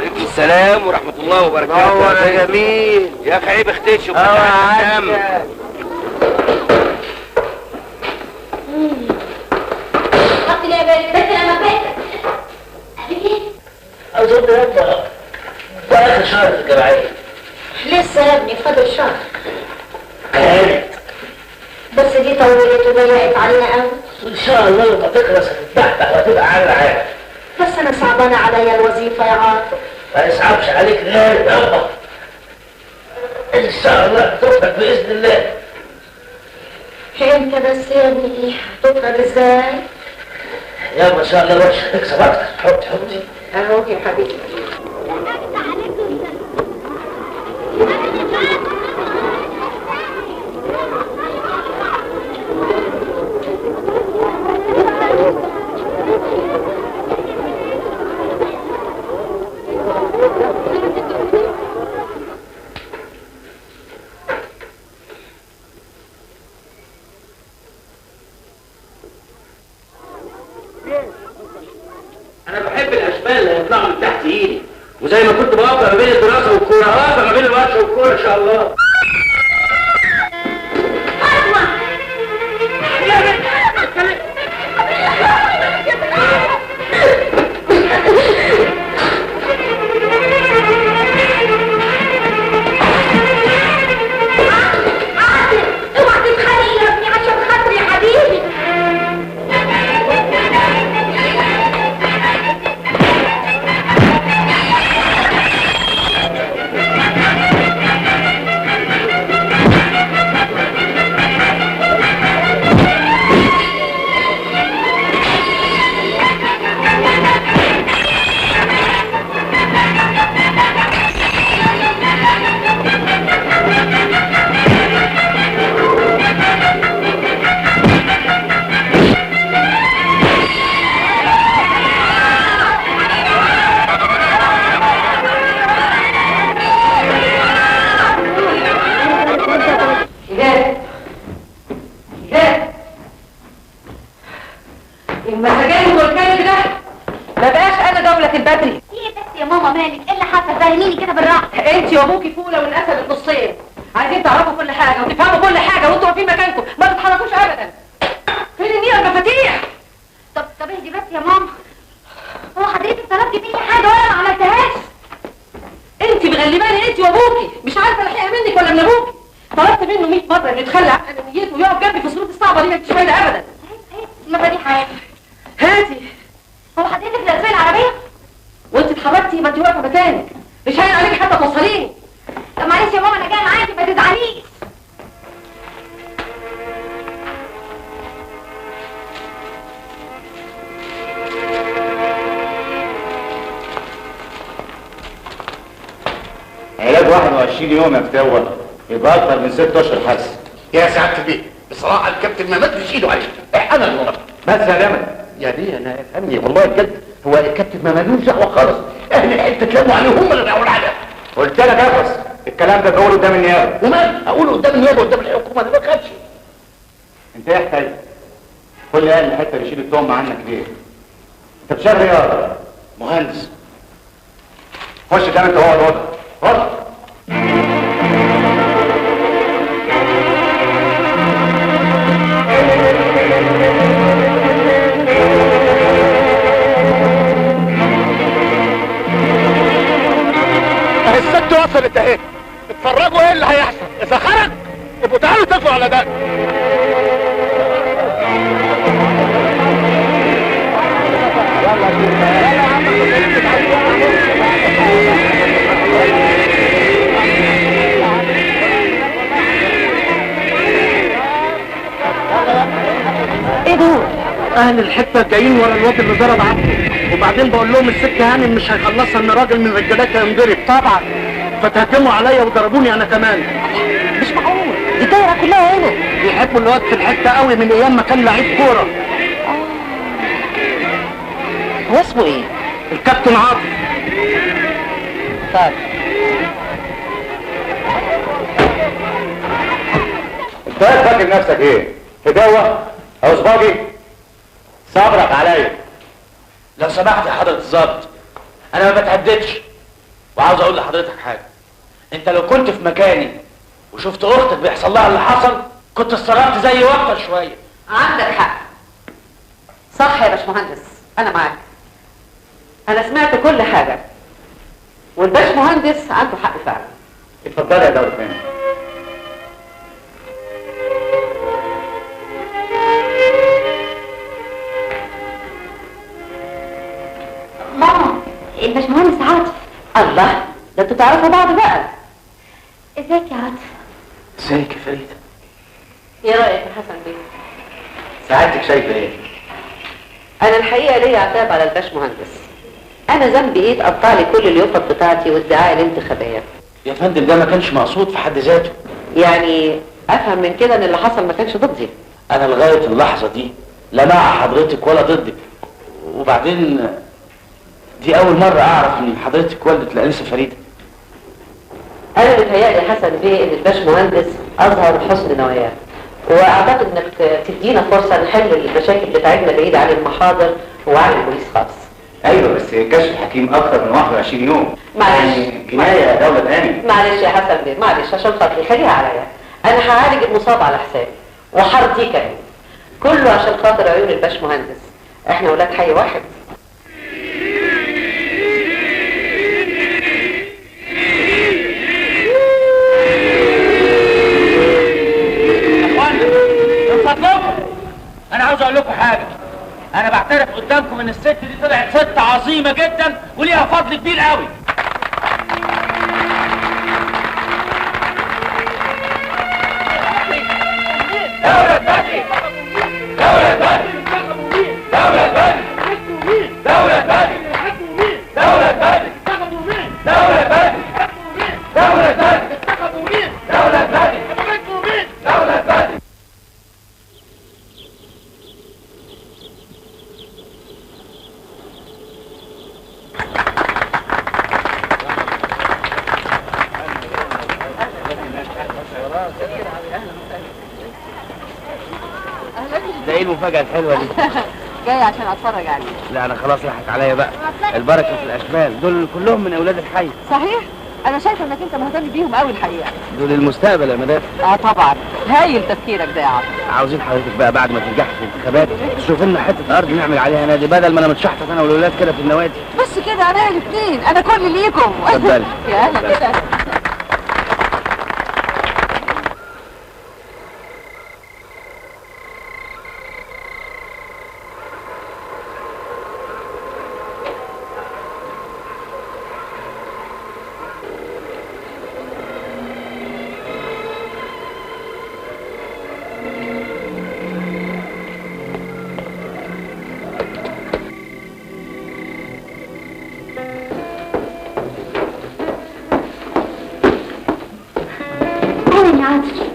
وعليكم السلام ورحمة الله وبركاته. نور يا جميل. يا اخي عيب اختش وفتح حط لي يا بنت بس لما بيتك اظن يبقى ده اخر شهر في الجمعيه. لسه يا ابني فاضل شهر. كانت بس دي طولت وضيقت علينا قوي. ان شاء الله لما تخلص هتتبحبح وهتبقى عامله حاجه. بس انا صعبانه عليا الوظيفه يا عاطف. ما يصعبش عليك لا يابا، ان شاء الله تخرج باذن الله. انت بس يا ابني هتخرج ازاي؟ يا ما شاء الله وش هتكسب اكتر. حطي اهو يا حبيبي. انا بحب الاشبال اللي هيطلعوا من تحت ايدي، وزي ما كنت بوفق ما بين الدراسة والكورة هوفق ما بين الورشة والكورة ان شاء الله. المساجين والكلب ده ما بقاش انا دولة البدري. ايه بس يا ماما مالك؟ ايه اللي حصل؟ فهميني كده بالراحه. انت وابوكي فوله وانقسمت نصين، عايزين تعرفوا كل حاجه وتفهموا كل حاجه وانتوا واقفين مكانكم ما تتحركوش ابدا. فين النية المفاتيح؟ طب اهدي بس يا ماما. هو حضرتك طلبتي مني حاجه وانا ما عملتهاش؟ انت مغلباني انت وابوكي، مش عارفه الحقيقه منك ولا من ابوكي. طلبت منه 100 مره انه يتخلى عن انانيته ويقف جنبي في الظروف الصعبه دي، ما انتش فايده ابدا. المفاتيح اهي. هاتي. هو حضرتك لازمه العربيه؟ وانت اتحركتي ما انت واقفه مكانك، مش هين عليكي حتى توصليني. طب معلش يا ماما انا جايه معاكي ما تزعليش. علاج 21 يوم يا فتوة، يبقى اكتر من 6 اشهر حبس. يا سعادة البيه بصراحة الكابتن ما مدش ايده عليه، انا اللي غلط. بس يا جمل يا بيه انا افهمني والله بجد، هو الكابتن ما مالوش دعوة خالص، اهل الحتة اتلموا عليه هم اللي دعوا العدد. قلت لك افرس الكلام ده بقوله قدام النيابة. ومال اقوله قدام النيابة قدام الحكومة انا ما خدش. انت ايه حكايتك؟ كل اهل الحتة بيشيل التهم عنك ليه؟ انت بتشتغل ايه يا مهندس؟ خش كده انت هو الوضع. خش. الست وصلت اهي، اتفرجوا ايه اللي هيحصل، اذا خرج يبقوا تعالوا تقفوا على ده. ايه دول؟ اهل الحته جايين ورا الواد اللي ضرب عبده، وبعدين بقول لهم الست هانم مش هيخلصها ان راجل من رجالاتها ينضرب طبعا، فتهجموا عليا وضربوني انا كمان. مش معقول، دي الدايره كلها هنا. بيحبوا الواد في الحته قوي من ايام ما كان لعيب كوره. هو اسمه ايه؟ الكابتن عاطف. طيب انت فاكر نفسك ايه؟ فدوة او صباجي؟ صبرك عليا. لو سمحت يا حضرة الظابط، انا ما بتهددش، وعاوز اقول لحضرتك حاجه. انت لو كنت في مكاني وشفت اختك بيحصل لها اللي حصل كنت اتصرفت زي واكتر شويه. عندك حق، صح يا باشمهندس، انا معاك. انا سمعت كل حاجه والباشمهندس عنده حق فعلا. اتفضلي يا دولة فندم. ماما الباشمهندس عاطف. الله، ده انتوا تعرفوا بعض بقى. ازيك يا عاطف؟ ازيك يا فريده؟ ايه رايك يا حسن بيه؟ سعادتك شايفه ايه؟ انا الحقيقه ليا عتاب على الباشمهندس. انا ذنبي ايه تقطع لي كل اليوفط بتاعتي والدعايه الانتخابيه؟ يا فندم ده ما كانش مقصود في حد ذاته. يعني افهم من كده ان اللي حصل ما كانش ضدي. انا لغايه اللحظه دي لا مع حضرتك ولا ضدك. وبعدين دي اول مره اعرف ان حضرتك والده الانسه فريده. انا بيتهيألي يا حسن بيه ان الباشمهندس اظهر حسن نواياه، واعتقد انك تدينا فرصه نحل المشاكل بتاعتنا بعيد عن المحاضر وعن البوليس خالص. ايوه بس كشف الحكيم اكتر من 21 يوم. معلش جنايه يا دولة تاني. معلش يا حسن بيه، معلش عشان خاطري خليها عليا. انا هعالج المصاب على حسابي وحارتي كمان، كله عشان خاطر عيون الباشمهندس. احنا ولاد حي واحد. من فضلكم انا عاوز اقول لكم حاجه. انا بعترف قدامكم ان الست دي طلعت ست عظيمه جدا وليها فضل كبير قوي. دولة بدري، دولة بدري، دولة بدري، دولة بدري، دولة بدري، دولة بدري، دولة بدري، دولة بدري، دولة بدري. ده ايه المفاجأة الحلوة دي؟ جاي عشان اتفرج عليه. لا انا خلاص راحت عليا بقى. البركة في الاشبال، دول كلهم من اولاد الحي. صحيح؟ انا شايفه انك انت مهتم بيهم قوي الحقيقه. دول المستقبل يا مدام. طبعا، هايل تفكيرك ده يا عاطف. عاوزين حضرتك بقى بعد ما تنجحي في الانتخابات تشوف لنا حتة ارض نعمل عليها نادي بدل ما انا متشحطط انا والولاد كده في النوادي. بس كده انا الاثنين، انا كل ليكم. اتفضلي. يا اهلا كده.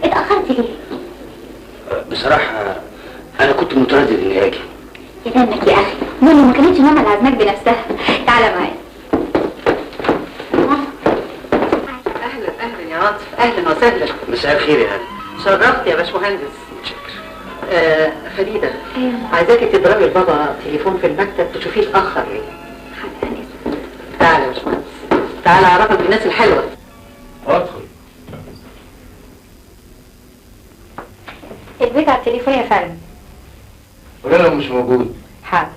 اتأخرت ليه؟ بصراحة انا كنت متردد اني اجي. يا دمك يا اخي، ماما ما كانتش ماما اللي عازماك بنفسها. تعالى معايا. اهلا اهلا يا عاطف، اهلا وسهلا. مساء الخير يا هاني. شرفت يا باشمهندس. متشكر. فريده، ايوه عايزاكي تضربي لبابا تليفون في المكتب تشوفيه اتاخر ليه. تعالى يا باشمهندس، تعالى اعرفك بالناس الحلوه. ادخل. البيت على التليفون يا فندم. قول له مش موجود. حاضر.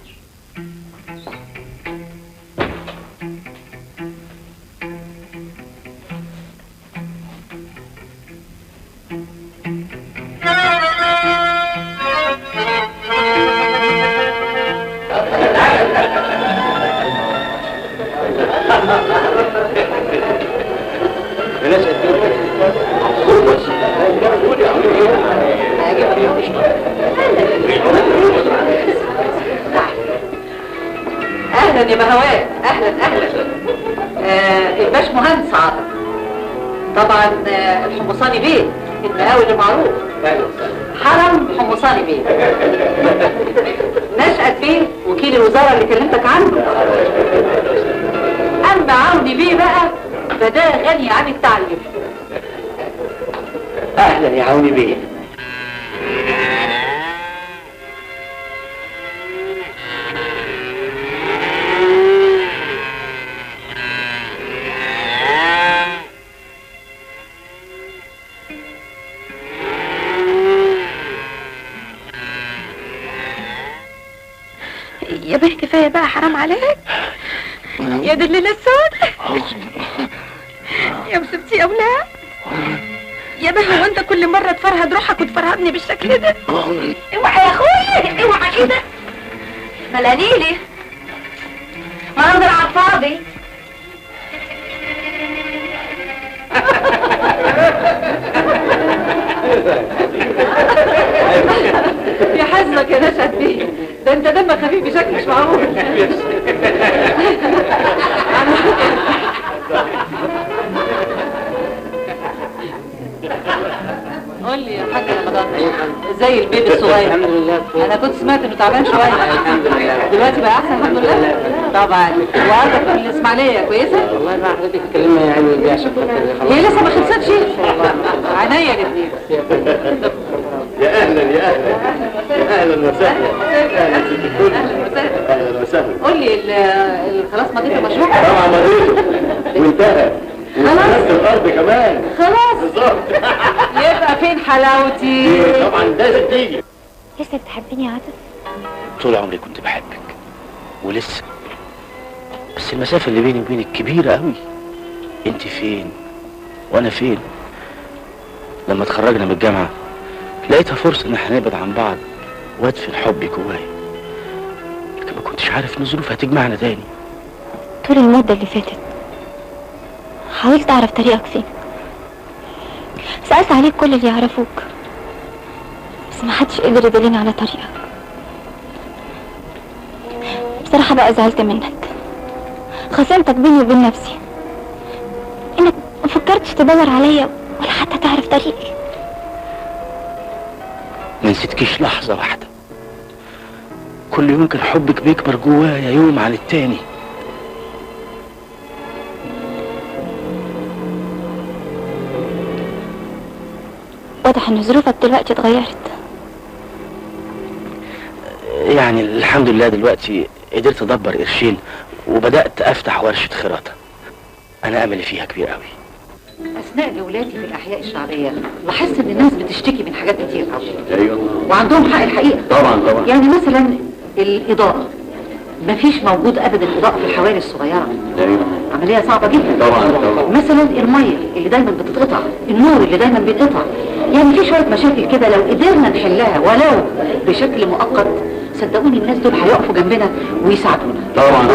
اهلا يا بهوات، اهلا اهلا. الباشمهندس عاطف طبعا. الحمصاني بيه المقاول المعروف. حرم حمصاني بيه. نشأت بيه وكيل الوزاره اللي كلمتك عنه. اما عوني بيه بقى فده غني عن التعريف. اهلا يا عوني بيه. يا بيه كفايه بقى، حرام عليك يا دي الليله السود. يا مصيبتي يا ولاد. يا بيه هو انت كل مره تفرهد روحك وتفرهدني بالشكل ده؟ اوعى يا اخويا اوعى كده، بلاليلي منظر على الفاضي. يا حزنك يا نشأت بيه، ده انت دمك خفيف بشكل مش معقول. قول لي يا حاج رمضان، ازاي البيبي الصغير؟ الحمد لله. انا كنت سمعت انه تعبان شويه. الحمد لله. دلوقتي بقى احسن الحمد لله. طبعا. وعندك في الاسماعيليه كويسه؟ والله ما حضرتك اتكلمنا يعني دي عشان خاطر هي لسه ما خلصتش. عينيا الاثنين. يا اهلا يا اهلا يا اهلا وسهلا. اهلا وسهلا. اهلا وسهلا. قول لي خلاص مضيت المشروع؟ طبعا مضيته وانتهى. خلاص الارض كمان خلاص. بالظبط. يبقى فين حلاوتي؟ طبعا لازم تيجي. لسه بتحبيني يا عاطف؟ طول عمري كنت بحبك ولسه، بس المسافة اللي بيني وبينك كبيرة قوي. انت فين وانا فين؟ لما اتخرجنا من الجامعة لقيتها فرصة ان احنا نبعد عن بعض وادفن حبي جوايا، لكن ما كنتش عارف ان الظروف هتجمعنا تاني. طول المدة اللي فاتت حاولت اعرف طريقك فين، سألت عليك كل اللي يعرفوك، بس ما حدش قدر يدلني على طريقك. بصراحة بقى زعلت منك، خصمتك بيني وبين نفسي، انك ما فكرتش تدور عليا ولا حتى تعرف طريقي. ما نسيتكيش لحظة واحدة، كل يوم كان حبك بيكبر جوايا يوم عن التاني. واضح ان ظروفك دلوقتي اتغيرت. يعني الحمد لله دلوقتي قدرت ادبر قرشين وبدأت افتح ورشة خراطة، انا املي فيها كبير قوي. اثناء جولاتي في الاحياء الشعبيه لاحظت ان الناس بتشتكي من حاجات كتير قوي. ايوه وعندهم حق الحقيقه. طبعا. يعني مثلا الاضاءه، مفيش موجود ابدا اضاءه في الحواري الصغيره. ايوه عمليه صعبه جدا. طبعا. مثلا الميه اللي دايما بتتقطع، النور اللي دايما بيتقطع، يعني في شويه مشاكل كده لو قدرنا نحلها ولو بشكل مؤقت صدقوني الناس دول هيقفوا جنبنا ويساعدونا. طبعا.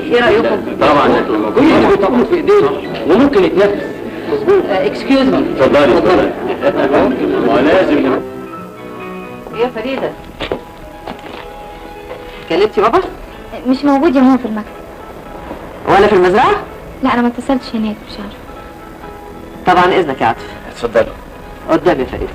ايه رايكم؟ طبعا كل اللي بتقوله في ايدينا وممكن يتنفذ. اكسكيوز مي. اتفضلي. ما لازم. يا فريده كلمتي بابا؟ مش موجود يا ماما في المكتب. ولا في المزرعه؟ لا انا ما اتصلتش هناك، مش عارفه. طبعا اذنك يا عاطف. اتفضلي. قدام يا فريده.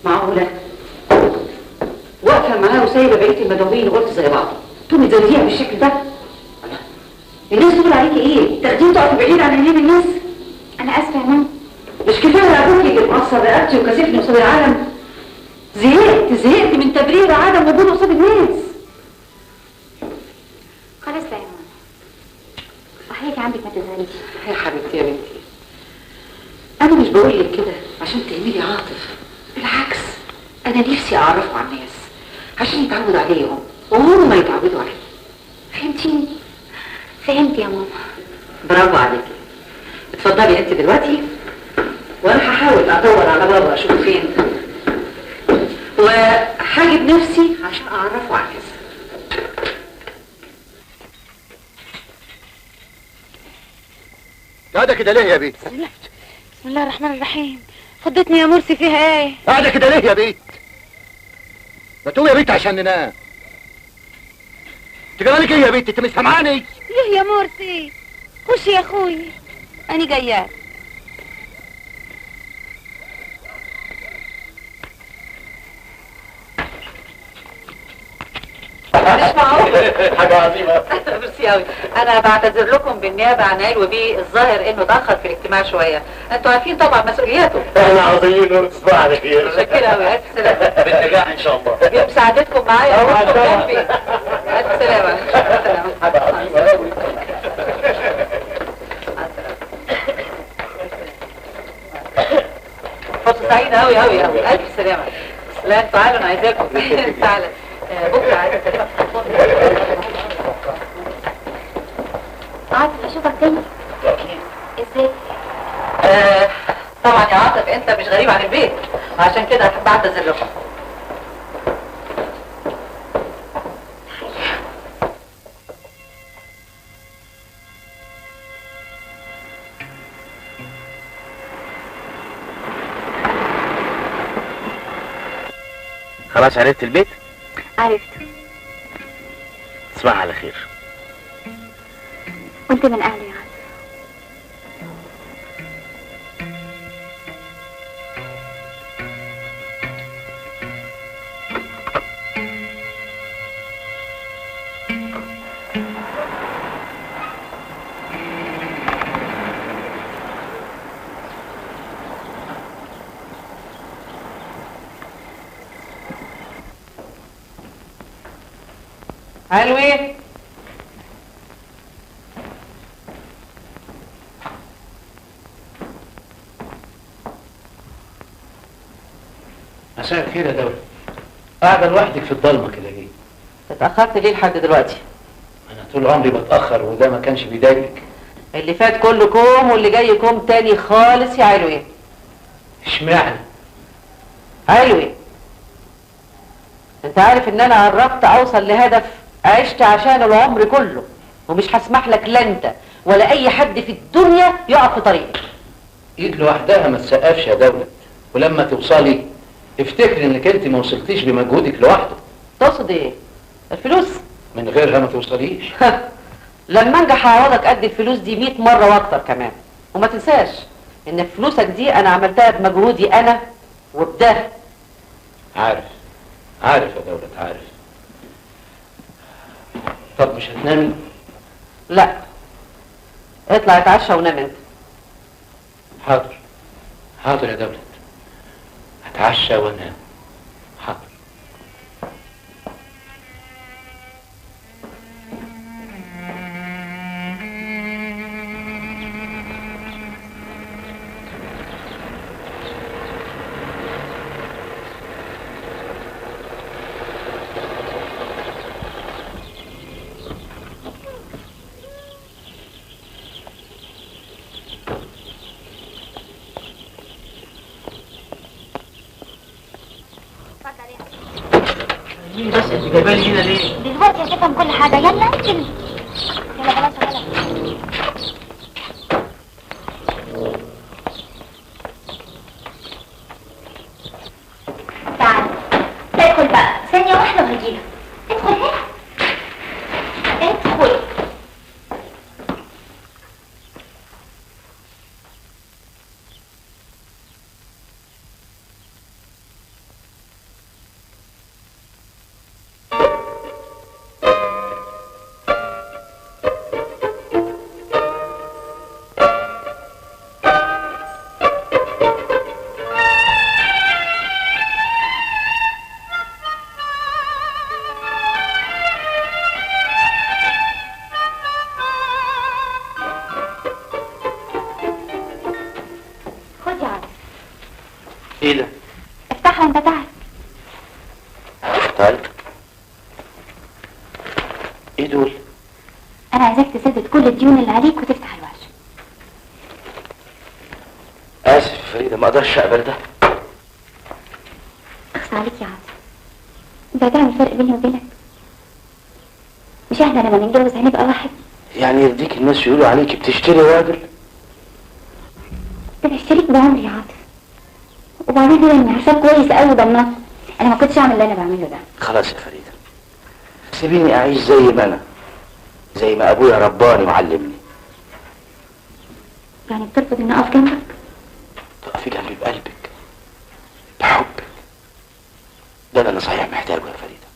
معقوله واقفه معاه وسايبه بقيه المدعوين وقلت زي بعض تقومي تزوديها بالشكل ده؟ الناس تقول عليكي ايه؟ تاخديه تقفي بعيد عن عينين الناس؟ انا اسفه يا ماما. مش كفايه ابوكي اللي مقصر رقبتي وكاسفني قصاد العالم؟ زهقت من تبرير عدم وجوده قصاد الناس. خلاص بقى يا ماما، وحياتي عندك ما تزعليش. يا حبيبتي يا بنتي، انا مش بقول لك كده عشان تهملي عاطف، بالعكس انا نفسي اعرفه على الناس عشان يتعود عليهم وهم يتعودوا عليه. فهمتيني؟ فهمت يا ماما. برافو عليكي. اتفضلي انت دلوقتي وانا هحاول ادور على بابا اشوفه فين وهاجي بنفسي عشان اعرفه على الناس. قاعدة كده ليه يا بيت؟ بسم الله الرحمن الرحيم. خضتني يا مرسي، فيها ايه؟ قاعدة كده ليه يا بيت؟ ما تقوم يا بيت عشان ننام. انت جرالك ايه يا بيت؟ انت مش سامعاني؟ ليه يا مرسي؟ خش يا اخوي، انا جايه. مش معقول. حاجه عظيمه. ميرسي قوي. انا بعتذر لكم بالنيابه عن علو بيه، الظاهر انه اتاخر في الاجتماع شويه. انتوا عارفين طبعا مسؤولياته. احنا عظيمين ونصبح على خير. متشكره قوي. الف سلامه. بالنجاح ان شاء الله. بمساعدتكم معايا وانتم جنبي. الف سلامه. حاجه عظيمه قوي. سعيدة أوي أوي أوي. ألف سلامة. لا تعالوا أنا عايزاكم. تعالى. بكرة عايزة أسلمك في الفضل. عاطف اشوفك تاني. ازاي؟ طبعا يا عاطف أنت مش غريب عن البيت، عشان كده أحب أعتذر لكم. خلاص عرفت البيت؟ عرفت. تصبح على خير. وانت من اهلي يا عاطف. علوي. مساء الخير يا دولة. قاعدة لوحدك في الضلمة كده ليه؟ اتأخرت ليه لحد دلوقتي؟ أنا طول عمري بتأخر وده ما كانش بيضايقك. اللي فات كله كوم واللي جاي كوم تاني خالص يا علوي. اشمعنى؟ علوي، انت عارف ان انا قربت اوصل لهدف عشت عشان العمر كله، ومش هسمح لك لا انت ولا اي حد في الدنيا يقف في طريقك. ايد لوحدها ما تسقفش يا دولة، ولما توصلي افتكري انك انت ما وصلتيش بمجهودك لوحده. تقصد ايه؟ الفلوس؟ من غيرها ما توصليش. لما انجح اعوضك قد الفلوس دي 100 مرة واكتر كمان. وما تنساش ان فلوسك دي انا عملتها بمجهودي انا وبده. عارف عارف يا دولة عارف. طب مش هتنامي؟ لا، اطلع اتعشى ونام انت. حاضر حاضر يا دولة، هتعشى وانام. حاضر. مين بس انت جايبالي هنا ليه؟ دلوقتي هتفهم كل حاجة. يلا انزل. يلا خلاص خلاص. تعال ادخل بقى ثانية واحدة وهجيلك. ادخل هنا. ادخل. ايه ده؟ افتحها وانت تعرف. طيب ايه دول؟ انا عايزاك تسدد كل الديون اللي عليك وتفتح الورشة. اسف يا فريدة، ما اقدرش اقبل ده. اخص عليك يا عاطف. انت هتعمل فرق بيني وبينك؟ مش احنا لما نتجوز هنبقى واحد؟ يعني يرضيك الناس يقولوا عليك بتشتري راجل؟ ده انا اشتريك بعمري يا عاطف. وبعدين كده اني عارفاك كويس قوي ضمنك. انا ما كنتش اعمل اللي انا بعمله ده. خلاص يا فريدة، سيبيني اعيش زي ما انا، زي ما ابويا رباني وعلمني. يعني بترفض اني اقف جنبك؟ تقفي جنبي بقلبك بحبك، ده اللي انا صحيح محتاجه يا فريدة.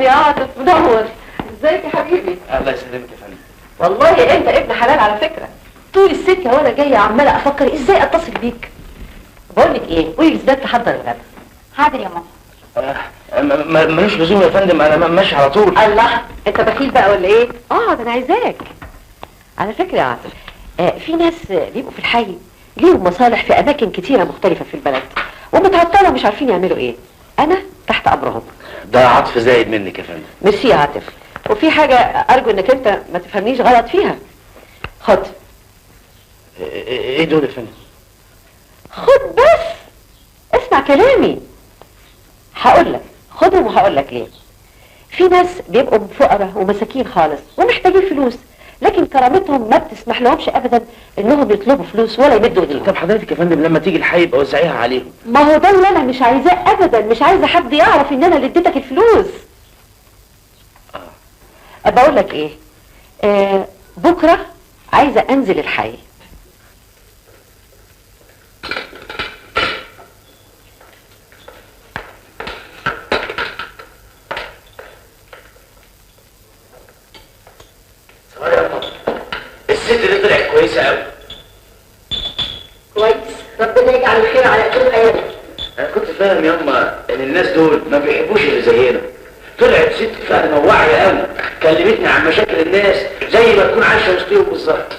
يا عاطف منور. ازيك يا حبيبي؟ الله يسلمك يا فندم. والله انت ابن حلال على فكره. طول السكه وانا جايه عماله افكر ازاي اتصل بيك. بقول لك ايه، قولي لزداد تحضر الغدا. حاضر يا ماما. ملوش لزوم يا فندم، انا ماشي على طول. الله، انت بخيل بقى ولا ايه؟ ده انا عايزاك. على فكره يا عاطف، في ناس بيبقوا في الحي ليهم مصالح في اماكن كتيره مختلفه في البلد ومتعطله ومش عارفين يعملوا ايه. انا تحت امرهم. ده عطف زايد منك يا فندم. ميرسي يا عاطف. وفي حاجه ارجو انك انت ما تفهمنيش غلط فيها. خد. ايه دول يا فندم؟ خد بس، اسمع كلامي. هقول لك خدهم وهقول لك ليه. في ناس بيبقوا فقراء ومساكين خالص ومحتاجين فلوس، لكن كرامتهم ما بتسمح لهمش ابدا انهم يطلبوا فلوس ولا يمدوا ايديهم. طب حضرتك يا فندم لما تيجي الحي يبقى وزعيها عليهم. ما هو ده اللي انا مش عايزاه ابدا، مش عايزه حد يعرف ان انا اللي اديتك الفلوس. بقول لك ايه، بكره عايزه انزل الحي. الست دي طلعت كويسه قوي. كويس، ربنا يجعل الخير على قلوب عيالك. انا كنت فاهم ياما ان الناس دول ما بيحبوش اللي زينا. طلعت ست فاهمه وواعيه قوي، كلمتني عن مشاكل الناس زي ما تكون عايشه وسطهم بالظبط.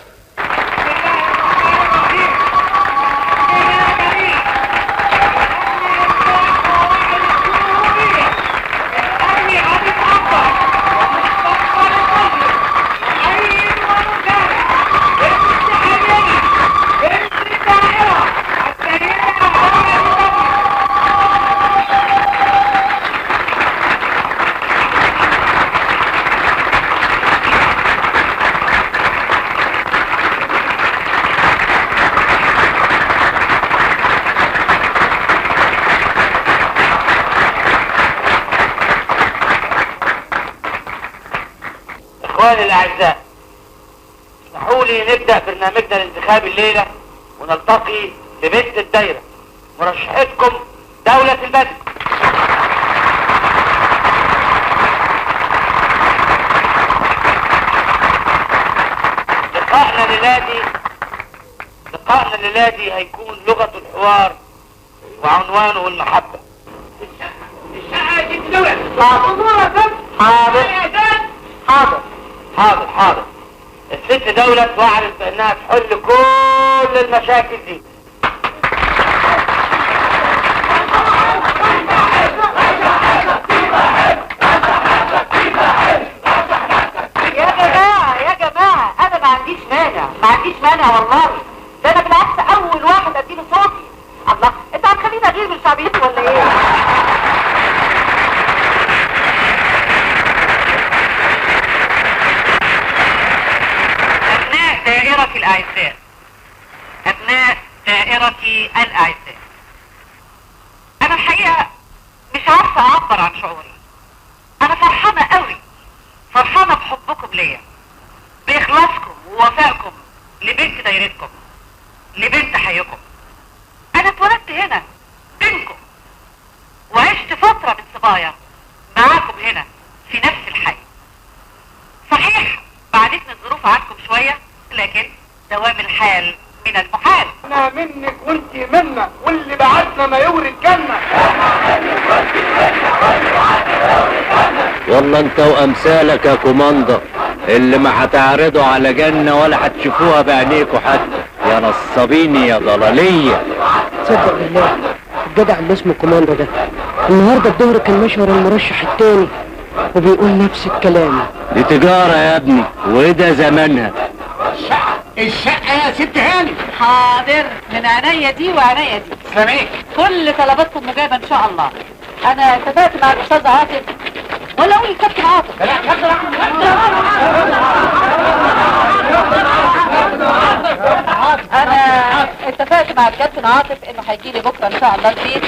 اخواني الاعزاء، اسمحوا لي نبدا برنامجنا الانتخابي الليله ونلتقي ببنت الدايره مرشحتكم دوله البدر. لقاءنا الليله دي هيكون لغه الحوار وعنوانه المحبه. الشقه دي الدوله. حاضر. الست دولة وعدت بانها تحل كل المشاكل دي. يا جماعة انا ما عنديش مانع والله. ده انا بالعكس اول واحد اديله صوتي. الله، انت هتخليني اغير من شعبيتي ولا ايه؟ أبناء دائرتي الأعزاء، أنا الحقيقة مش عارفة أعبر عن شعوري. أنا فرحانة قوي، فرحانة بحبكم ليا، بإخلاصكم ووفائكم لبنت دايرتكم، لبنت حيكم. أنا اتولدت هنا بينكم وعشت فترة من صبايا معاكم هنا في نفس الحي. صحيح بعدتني الظروف عنكم شوية، لكن دوام الحال من المحال. انا منك وانت منا، واللي بعتنا ما يورد جنة. والله انت وامثالك يا كوماندا اللي ما هتعرضوا على جنة ولا هتشوفوها بعينيكوا حتى، يا نصابين يا ضلالية. تصدق بالله الجدع اللي اسمه كوماندا ده النهارده الظهر كان مشور المرشح التاني وبيقول نفس الكلام. دي تجارة يا ابني وده زمانها. الشقة يا ست هاني. حاضر، من عينيا دي وعينيا دي. سامعك. كل طلباتكم مجابة ان شاء الله. انا اتفقت مع الاستاذ عاطف، ولا اقول الكابتن عاطف؟ لا كابتن انا اتفقت مع الكابتن عاطف انه هيجي لي بكره ان شاء الله البيت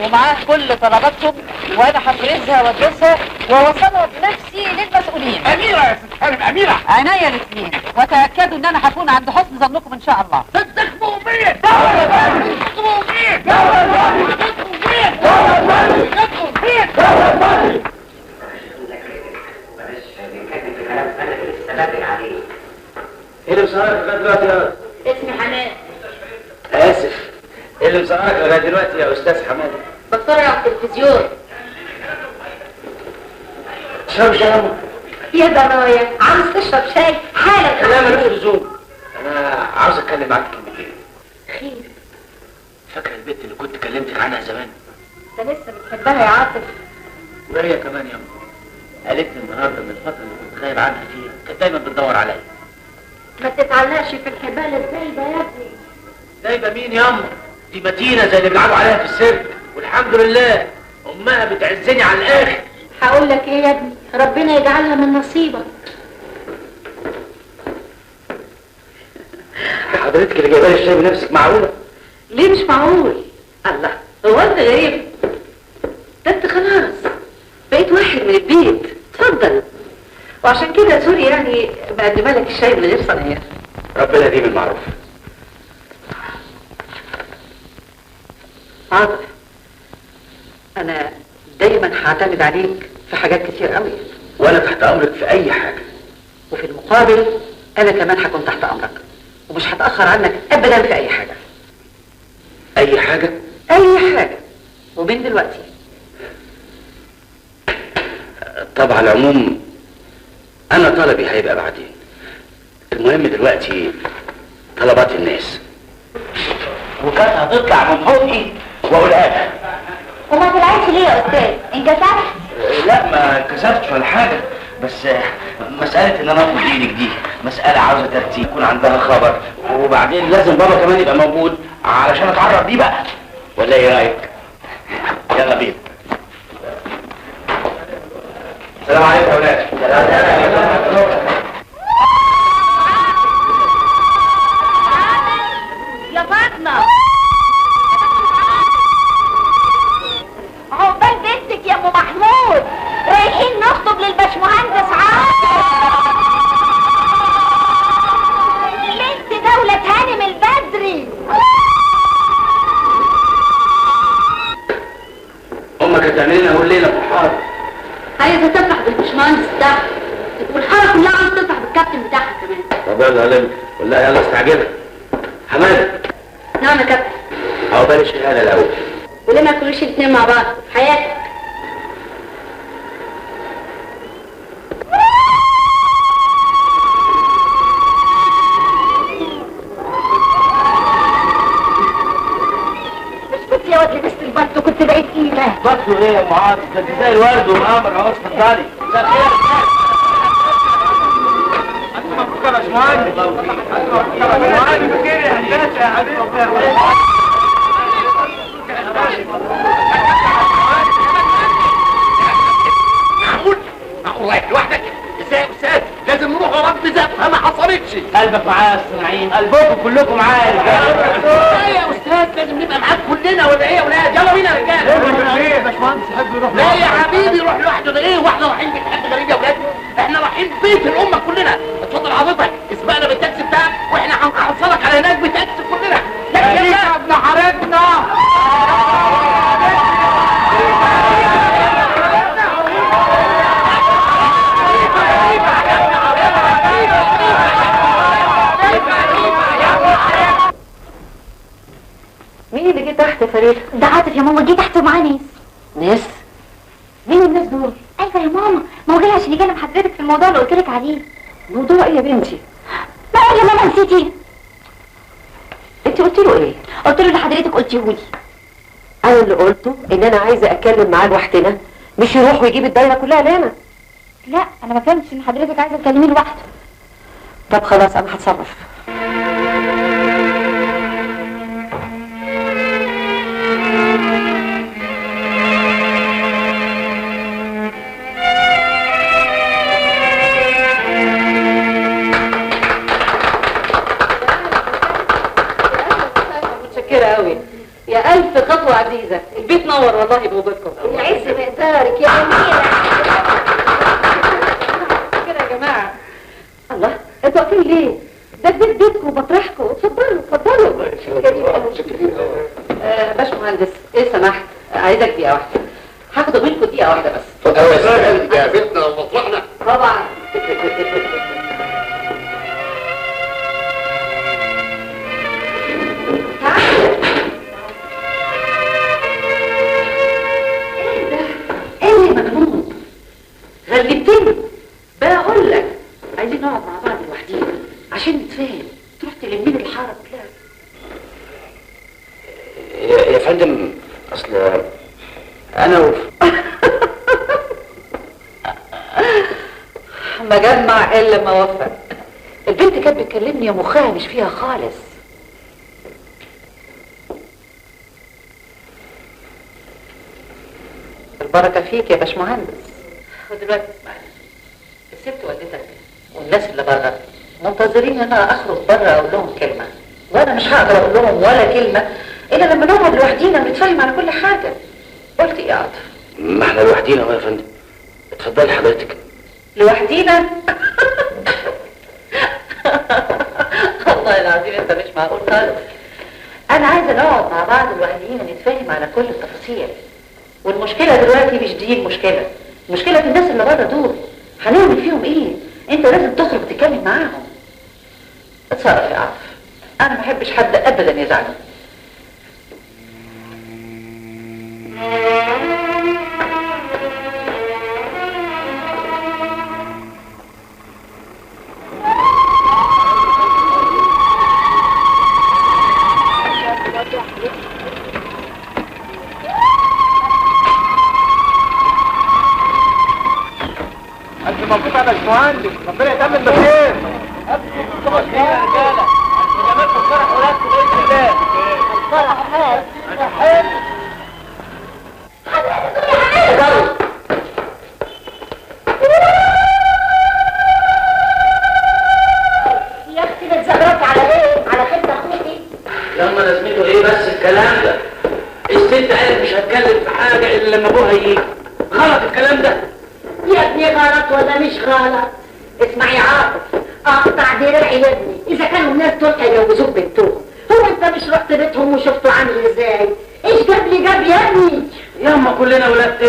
ومعاه كل طلباتكم، وانا هفرزها وادرسها واوصلها بنفسي للمسؤولين. أميرة يا ست هانم، أميرة. عينيا الاثنين، وتاكدوا ان انا هكون عند حسن ظنكم ان شاء الله. تخبوا بيه. يا استاذ حماد؟ بتفرج على التلفزيون. تشرب شاي؟ يا ضنايا عاوز تشرب شاي حالا؟ لا ملوش لزوم، انا عاوز اتكلم معاك كلمتين. خير؟ فاكره البنت اللي كنت كلمتك عنها زمان؟ انت لسه بتحبها يا عاطف؟ وهي كمان يا أم. قالت لي النهارده ان الفتره اللي كنت غايب عنها فيها كانت دايما بتدور عليا. ما تتعلقش في الحبال الزايبه يا ابني. دايبه مين يا أم؟ دي متينه زي اللي بيلعبوا عليها في السيرك، والحمد لله امها بتعزني على الاخر. هقول لك ايه يا ابني، ربنا يجعلها من نصيبك. حضرتك اللي جايبه لي الشاي بنفسك، معقوله؟ ليه مش معقول؟ الله، هو انت غريب؟ ده انت خلاص بقيت واحد من البيت. اتفضل. وعشان كده سوري يعني بقدمها لك الشاي من غير صنايع. ربنا يديم المعروف. عاطف، انا دايما هعتمد عليك في حاجات كتير قوي، وانا تحت امرك في اي حاجه. وفي المقابل انا كمان هكون تحت امرك، ومش هتاخر عنك ابدا في اي حاجه. اي حاجه؟ اي حاجه، ومن دلوقتي. طب على العموم انا طلبي هيبقى بعدين. المهم دلوقتي طلبات الناس، وكانت هتطلع من بقي واقولها لها. وما طلعتش ليه يا استاذ؟ انكسرت؟ لا ما كسفتش ولا حاجه، بس مساله ان انا اخد ايدك دي مساله عاوزه ترتيب، يكون عندها خبر، وبعدين لازم بابا كمان يبقى موجود علشان اتعرف بيه بقى. ولا ايه رايك؟ يلا بينا. السلام عليكم يا ولاد. يا فاطمه عقبال بنتك يا ام محمود، رايحين نخطب للباشمهندس عاطف بنت دولة هانم البدري. امك هتعمل لنا ليله في الحاره. عايزه تفرح بالباشمهندس بتاعها، والحاره كلها عايزه تفرح بالكابتن بتاعها كمان. طب يلا يا لمبي، ولا يلا استعجلها. حماده. نعم يا كابتن. عقبال الشهاده الاول. وليه ما يكونوش الاثنين مع بعض في حياتك؟ اسكت يا واد، لبست البط كنت بقيت ايده. بطلوا ايه يا معاذ؟ ده انت زي الورد والقمر اهو. اتفضلي. مساء الخير. مبروك يا باشمهندس. مبروك يا باشمهندس. بخير يا هندسه يا حبيبي. معقول رايح لوحدك؟ ازاي يا استاذ؟ لازم نروح وراك بزقها ما حصلتش. قلبك معايا يا الصناعين، قلبكم كلكم معايا يا رجاله. ايه يا استاذ؟ لازم نبقى معاك كلنا ولا ايه يا ولاد؟ يلا بينا يا رجاله. ليه يا باشمهندس يحب يروح؟ لا يا حبيبي يروح لوحده. ده ايه واحنا رايحين بيت حد غريب يا ولاد؟ احنا رايحين بيت الامه كلنا. اتفضل حضرتك اسبقنا بالتاكسي بتاعك واحنا هنحصلك على هناك بتاكسي كلنا. يا ابن حارتنا. مين اللي جه تحت يا فريده؟ ده عاطف يا ماما، جه تحت ومعاه ناس. ناس؟ مين الناس دول؟ ايوه يا ماما، ما هو جاي عشان يكلم حضرتك في الموضوع اللي قلت لك عليه. موضوع ايه يا بنتي؟ لا يا ماما نسيتي. انت قلت له ايه؟ قلت له اللي حضرتك قلتيهولي. انا اللي قلته ان انا عايزه اتكلم معاه لوحدنا، مش يروح ويجيب الدايره كلها لنا. لا انا ما فهمتش ان حضرتك عايزه تكلميه لوحده. طب خلاص انا هتصرف. متشكره قوي يا الف خطوه عزيزه. البيت نور والله بوجودكم. العز مقدارك يا جميله. كده يا جماعه. الله، انتوا واقفين ليه؟ ده البيت بيتكم ومطرحكم. اتفضلوا اتفضلوا. باشمهندس ايه سمحت، عايزك دقيقه واحده. هاخد منكم دقيقه واحده بس. اتفضل. ده بيتنا ومطرحنا. طبعا. فندم اصل انا ما جمع الا ما وفق. البنت كانت بتكلمني ومخها مش فيها خالص. البركه فيك يا باشمهندس. ودلوقتي اسمعني، الست والدتك والناس اللي بره منتظرين ان انا اخرج بره اقول لهم كلمه، وانا مش هقدر اقول لهم ولا كلمه الا لما نقعد لوحدينا ونتفاهم على كل حاجه. قلت ايه يا عاطف؟ ما احنا لوحدينا اهو يا فندم. اتفضلي حضرتك. لوحدينا؟ والله العظيم انت مش معقول خالص. انا عايزه نقعد مع بعض لوحدينا نتفاهم على كل التفاصيل. والمشكله دلوقتي مش دي المشكله، المشكله في الناس اللي بره دول. هنعمل فيهم ايه؟ انت لازم تخرج تتكلم معاهم. اتصرف يا عاطف، انا ما احبش حد ابدا يزعل. مبروك يا باشمهندس، ربنا يتمم بخير. الفرح يا رجاله، جمالكم الفرح ولادكم باذن الله. الفرح حلو. يا اختي بتزغرطي على ايه؟ على خدمة اخوكي؟ ياما لازمته ايه بس الكلام ده؟ الست قالت مش هتكلم في حاجه الا لما ابوها يجي. غلط الكلام ده. يا ابني غلط ولا مش غلط؟ اسمعي يا عاطف، اقطع دراعي يا ابني، اذا كانوا الناس دول هيجوزوك بنتهم، هو انت مش رحت بيتهم وشفته عامل ازاي؟ ايش جاب لي جاب يا ابني؟ ياما كلنا ولاد 9،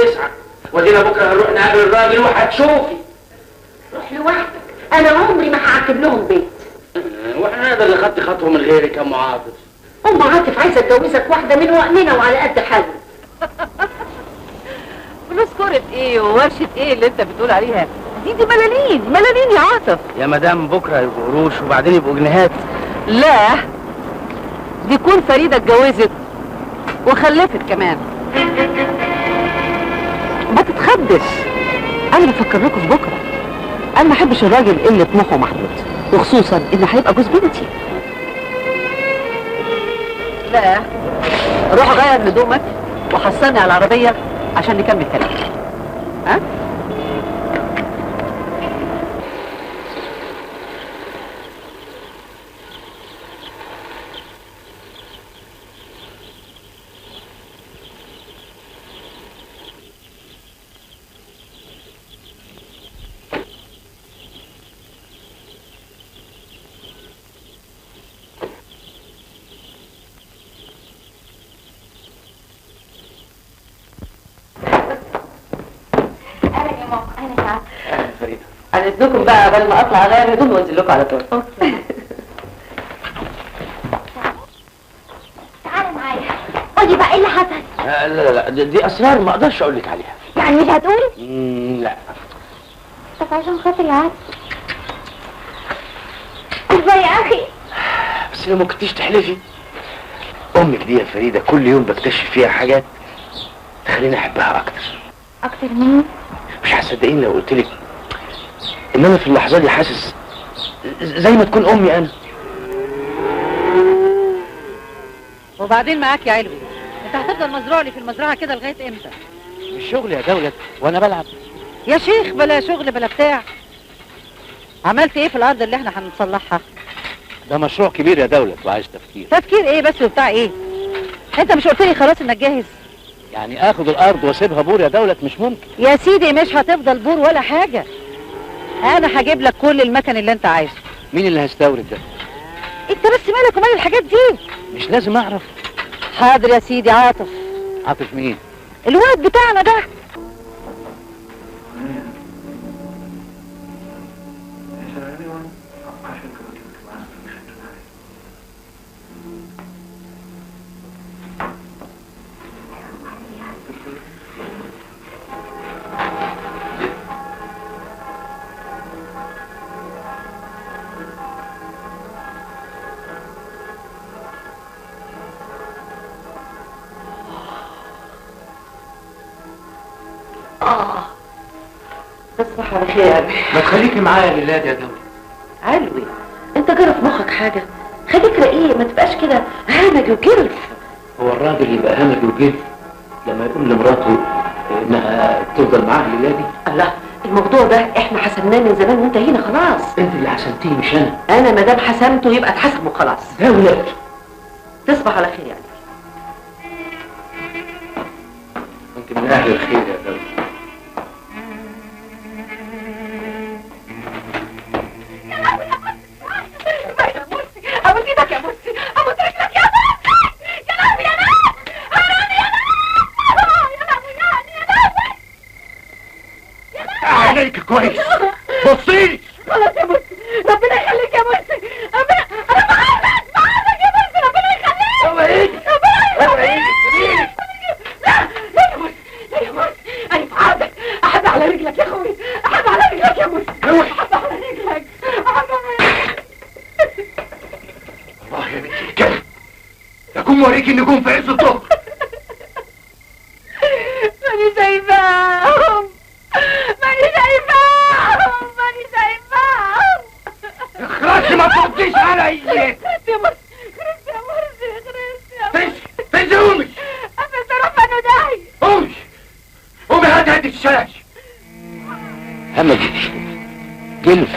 ودينا بكره هنروح نقابل الراجل وهتشوفي. روح لوحدك، انا عمري ما هعتب لهم بيت. واحنا نقدر نخطي خطوه من غيرك يا ام عاطف؟ ام عاطف عايزه اتجوزك واحده من وقمنا وعلى قد حالنا. فلوس كرة ايه وورشة ايه اللي انت بتقول عليها؟ دي ملالين ملالين يا عاطف. يا مدام بكره يبقوا قروش وبعدين يبقوا جنيهات. لا، دي كون فريدة اتجوزت وخلفت كمان. ما تتخدش، انا بفكر لكم في بكره. انا ما احبش الراجل اللي طموحه محدود، وخصوصا انه هيبقى جوز بنتي. لا، روح غير هدومك وحصلني على العربيه عشان نكمل كلام. ها؟ هندوكم بقى قبل ما اطلع اغير هدوم وانزل لكم على طول. تعالى معايا، قولي بقى ايه اللي حصل؟ لا دي اسرار ما اقدرش اقول لك عليها. يعني مش هتقولي؟ لا. طب عشان خاطر العسل ازاي يا اخي؟ بس لو ما كنتيش تحلفي. امك دي يا فريده كل يوم بكتشف فيها حاجات تخليني احبها اكتر. اكتر مني؟ مش هتصدقيني لو قلت لك ان انا في اللحظه دي حاسس زي ما تكون امي انا. وبعدين معاك يا علوي، انت هتفضل مزروع لي في المزرعه كده لغايه امتى؟ مش شغل يا دولت وانا بلعب. يا شيخ بلا شغل بلا بتاع. عملت ايه في الارض اللي احنا هنصلحها؟ ده مشروع كبير يا دولت وعايز تفكير. تفكير ايه بس وبتاع ايه؟ انت مش قلت لي خلاص انك جاهز؟ يعني اخد الارض واسيبها بور يا دولت؟ مش ممكن يا سيدي، مش هتفضل بور ولا حاجه. انا هجيب لك كل المكن اللي انت عايزه. مين اللي هيستورد ده؟ انت بس مالك ومال الحاجات دي؟ مش لازم اعرف. حاضر يا سيدي. عاطف. عاطف مين؟ الواد بتاعنا ده. تصبح على خير يا قلبي. ما تخليكي معايا لله يا دولة. علوي انت جرى في مخك حاجه؟ خليك رقيق، ما تبقاش كده همج وجلف. هو الراجل يبقى همج وجلف لما يقول لمراته انها تفضل معاه لله دي؟ الله، الموضوع ده احنا حسمناه من زمان وانتهينا خلاص. انت اللي حسمتيه مش انا. انا ما دام حسمته يبقى اتحسب وخلاص. دولة تصبح على خير يعني. انت من اهل الخير يا دولة. ابوس ايدك يا مرسي، ابوس رجلك يا مرسي. يا لهوي يا ناس، حرامي يا ناس، يا لهوي يا ناس. عليك كويس، بصيلي. خلاص يا مرسي، ربنا يخليك يا مرسي. انا بعرفك يا مرسي، ربنا يخليك. اوعيك اوعيك سيبيني. لا يا مرسي، لا يا مرسي، انا في عهدك. احب على رجلك يا اخوي، احب على رجلك يا مرسي، احب على رجلك، احب على رجلك. الله يا بنتي الكلب، اكون موريك النجوم في عز الظهر. ماني شايفاهم، ماني شايفاهم، ماني شايفاهم. اخرسي ما ترديش عليا. خرس يا مرسي، خرس يا مرسي، خرس يا مرسي. فين قومي. بس اروح فانو داعي. قومي قومي، هات الشاش. همج جلف.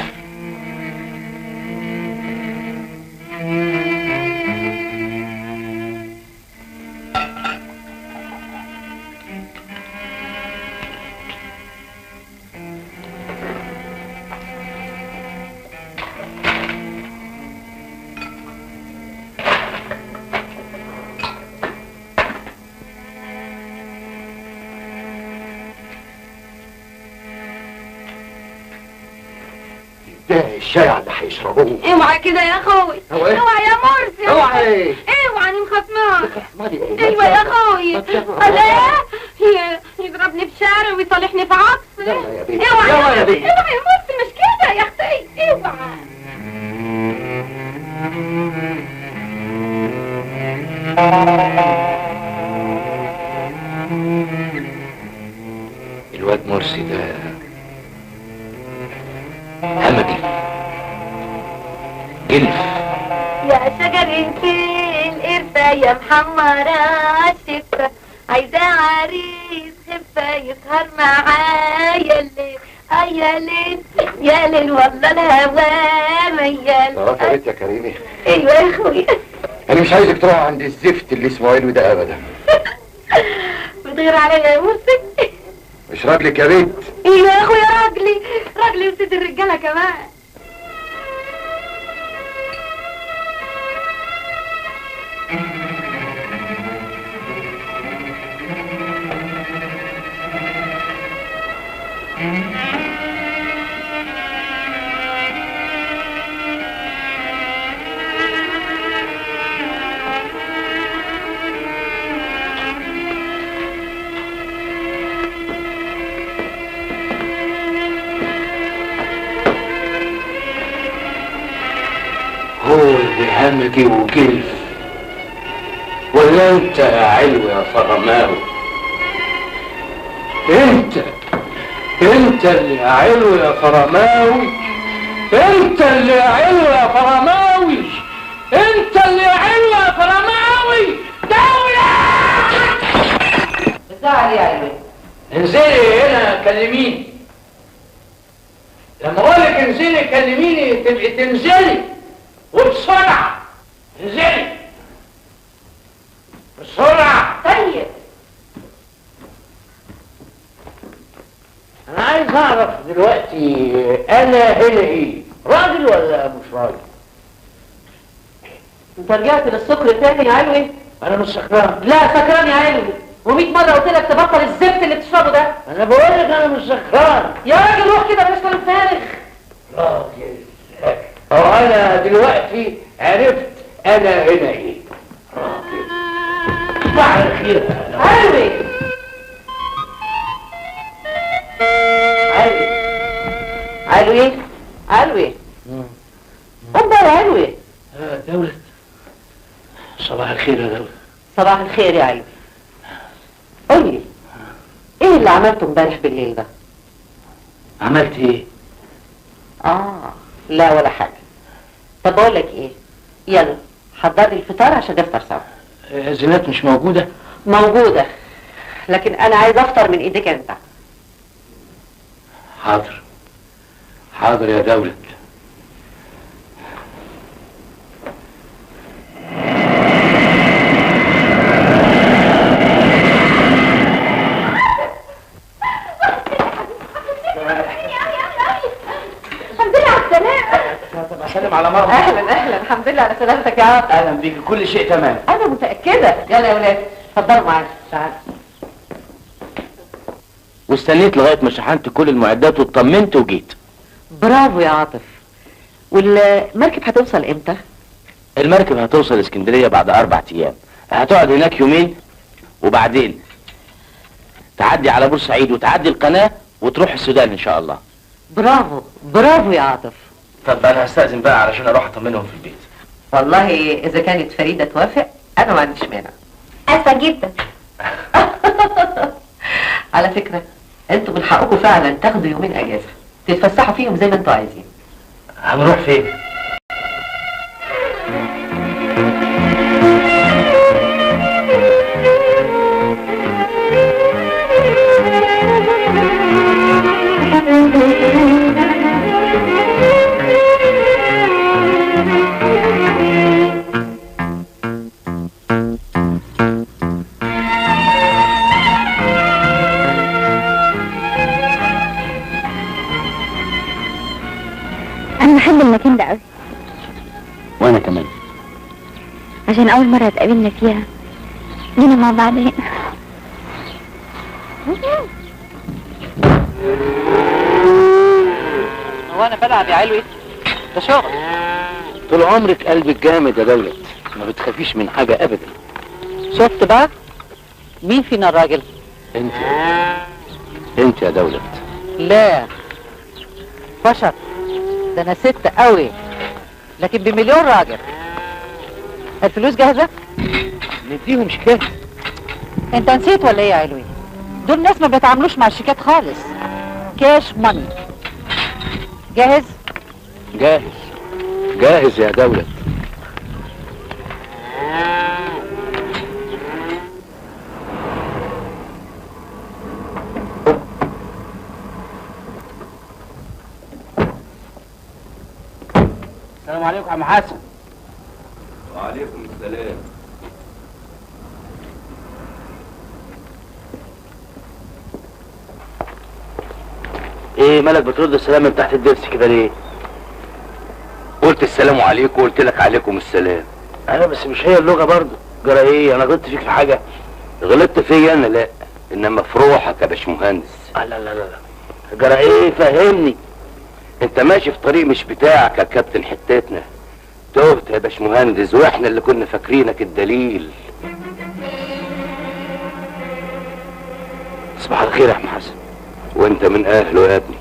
ده الشاي اللي هيشربوه. اوعى كده يا اخوي، اوعى يا مرسي، اوعى اوعى انا مخصماك. خصماني ايه؟ ايوه يا اخوي. الله يضربني بشعري ويصالحني في عطسي. يلا يا بنتي، اوعى يلا يا بنتي. اوعى يا مرسي، مش كده يا اختي، اوعى. الواد مرسي ده همجي جلف. يا شجر القرفة يا محمرة الشفة، عايزة عريس خفة يسهر معايا الليل. يا ليل يا ليل والله الهوا ميال. خلاص يا بنت يا كريمي، ايوه يا اخويا. انا مش عايزك تروح عند الزفت اللي اسمه علوي ده ابدا. بتغير عليا يا مرسي. مش راجلك يا بنت. ايوه يا اخويا، راجلي وسيد الرجاله كمان. هو اللي همجي وجلف ولا انت يا علو يا فرماوي؟ انت اللي يا علو يا فرماوي، انت اللي يا علو يا فرماوي، انت اللي يا علو يا فرماوي. دولة بتزعل ايه يا علوي؟ انزلي هنا كلميني. لما اقول لك انزلي كلميني تبقي تنزلي وبسرعة. انزلي بسرعة. طيب انا عايز اعرف دلوقتي انا هنا ايه، راجل ولا مش راجل؟ انت رجعت للسكر تاني يا علوي؟ انا مش سكران. لا سكران يا علوي، و100 مرة قلت لك تبطل الزفت اللي بتشربه ده. انا بقول لك انا مش سكران يا راجل روح كده بلاش كلام فارغ. راجل. هو انا دلوقتي عرفت انا هنا ايه، راجل. صباح الخير علوي علوي علوي قوم بقى يا علوي. دولة. صباح الخير يا دولة. صباح الخير يا علوي. قول لي ايه اللي عملته امبارح بالليل ده؟ عملت ايه؟ لا ولا حاجة. طب بقول لك ايه، يلا حضر لي الفطار عشان نفطر سوا. زينات مش موجودة؟ موجودة، لكن انا عايز افطر من ايديك انت. حاضر حاضر يا دولة. الحمد لله على السلامة. سلم على مرة. اهلا الحمد لله على سلامتك يا عم. اهلا بيك، كل شيء تمام. انا متأكدة. يلا يا ولاد اتفضلوا معايا. تعال. واستنيت لغاية ما شحنت كل المعدات واطمنت وجيت. برافو يا عاطف. والمركب هتوصل امتى؟ المركب هتوصل اسكندرية بعد 4 ايام، هتقعد هناك يومين وبعدين تعدي على بورسعيد وتعدي القناة وتروح السودان ان شاء الله. برافو برافو يا عاطف. طب انا هستأذن بقى علشان اروح اطمنهم في البيت. والله اذا كانت فريدة توافق انا ما عنديش مانع. اسفة جدا. على فكرة انتوا من حقكم فعلا تاخدوا يومين اجازة تتفسحوا فيهم زي ما انتوا عايزين. هنروح فين؟ انا بحب المكان ده قوي، وانا كمان، عشان اول مرة اتقابلنا فيها جينا مع بعض هنا. هو انا بلعب يا علوي؟ ده شغل. طول عمرك قلبك جامد يا دولة، ما بتخافيش من حاجة ابدا. شفت بقى مين فينا الراجل؟ انت يا دولة. لا فشل، ده انا ست قوي لكن بمليون راجل. الفلوس جاهزة؟ نديهم شيكات. انت نسيت ولا ايه يا علوي؟ دول ناس ما بيتعاملوش مع الشيكات خالص، كاش ماني. جاهز؟ جاهز جاهز يا دولة. السلام عليكم يا عم حسن. وعليكم السلام. ايه مالك بترد السلام من تحت الدرس كده ليه؟ قلت السلام عليكم وقلت لك عليكم السلام. انا بس مش هي اللغة برضه. جرى ايه؟ انا غلطت فيك في حاجة؟ غلطت فيا انا لا، انما في روحك يا باشمهندس. لا لا لا لا. جرى ايه؟ فهمني. انت ماشي في طريق مش بتاعك يا كابتن حتتنا. تهت يا باشمهندس واحنا اللي كنا فاكرينك الدليل. صباح الخير يا عم حسن. وانت من اهله يا ابني.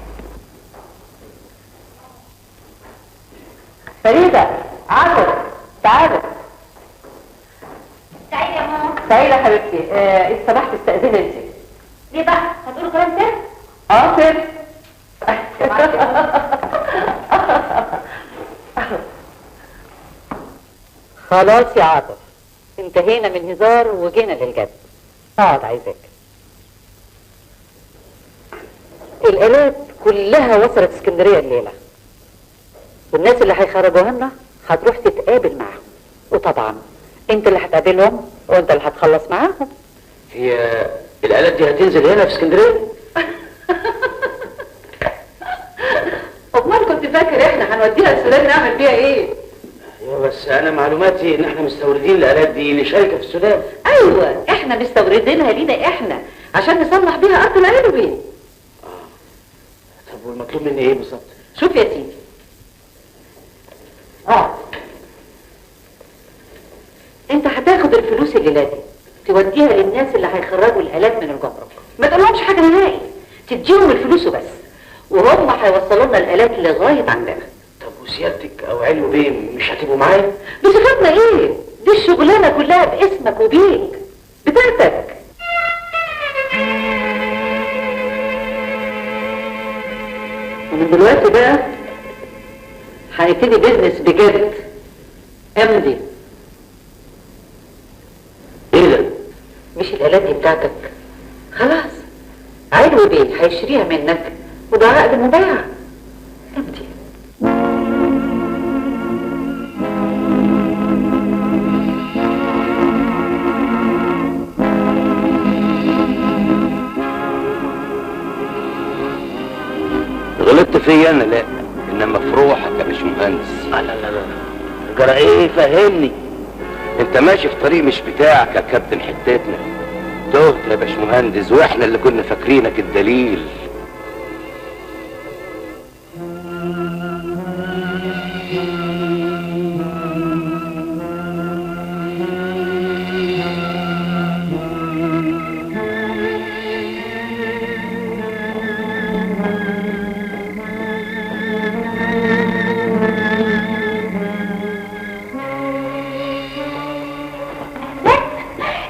فريدة عاطف تعالى. سعيدة يا ماما. سعيدة حبيبتي، اذا سمحت استأذني انت. ليه بقى؟ هتقولوا كلام تاني؟ عاطف. خلاص يا عاطف، انتهينا من هزار وجينا للجد. اقعد عايزاك. الآلات كلها وصلت اسكندرية الليلة، والناس اللي هيخرجوها لنا هتروح تتقابل معاهم، وطبعا انت اللي هتقابلهم وانت اللي هتخلص معاهم. هي الآلات دي هتنزل هنا في اسكندرية؟ امال كنت فاكر احنا هنوديها السودان نعمل بيها ايه؟ ايوه بس انا معلوماتي ان احنا مستوردين الآلات دي لشركة في السودان. ايوه احنا مستوردينها لينا احنا عشان نصلح بيها ارض العلوي. طب والمطلوب مني ايه بالظبط؟ شوف يا سيدي، انت هتاخد الفلوس الليلة دي توديها للناس اللي هيخرجوا الآلات من الجمرك، ما تقولهمش حاجة نهائي، تديهم الفلوس وبس، وهم هيوصلوا لنا الآلات لغاية عندنا. طب وسيادتك او علو بيه مش هتبقوا معايا؟ بصفتنا ايه؟ دي الشغلانة كلها باسمك وبيك بتاعتك. من دلوقتي بقى هنبتدي بيزنس بجد. امضي. ايه ده؟ مش الآلات دي بتاعتك؟ خلاص علوي بيه هيشتريها منك وده عقد مبايع. امضي. غلطت فيا انا؟ لا، انما في روحك يا باشمهندس. لا لا لا، جرى ايه؟ فهمني. انت ماشي في طريق مش بتاعك يا كابتن حتتنا. تهت يا باشمهندس، واحنا اللي كنا فاكرينك الدليل.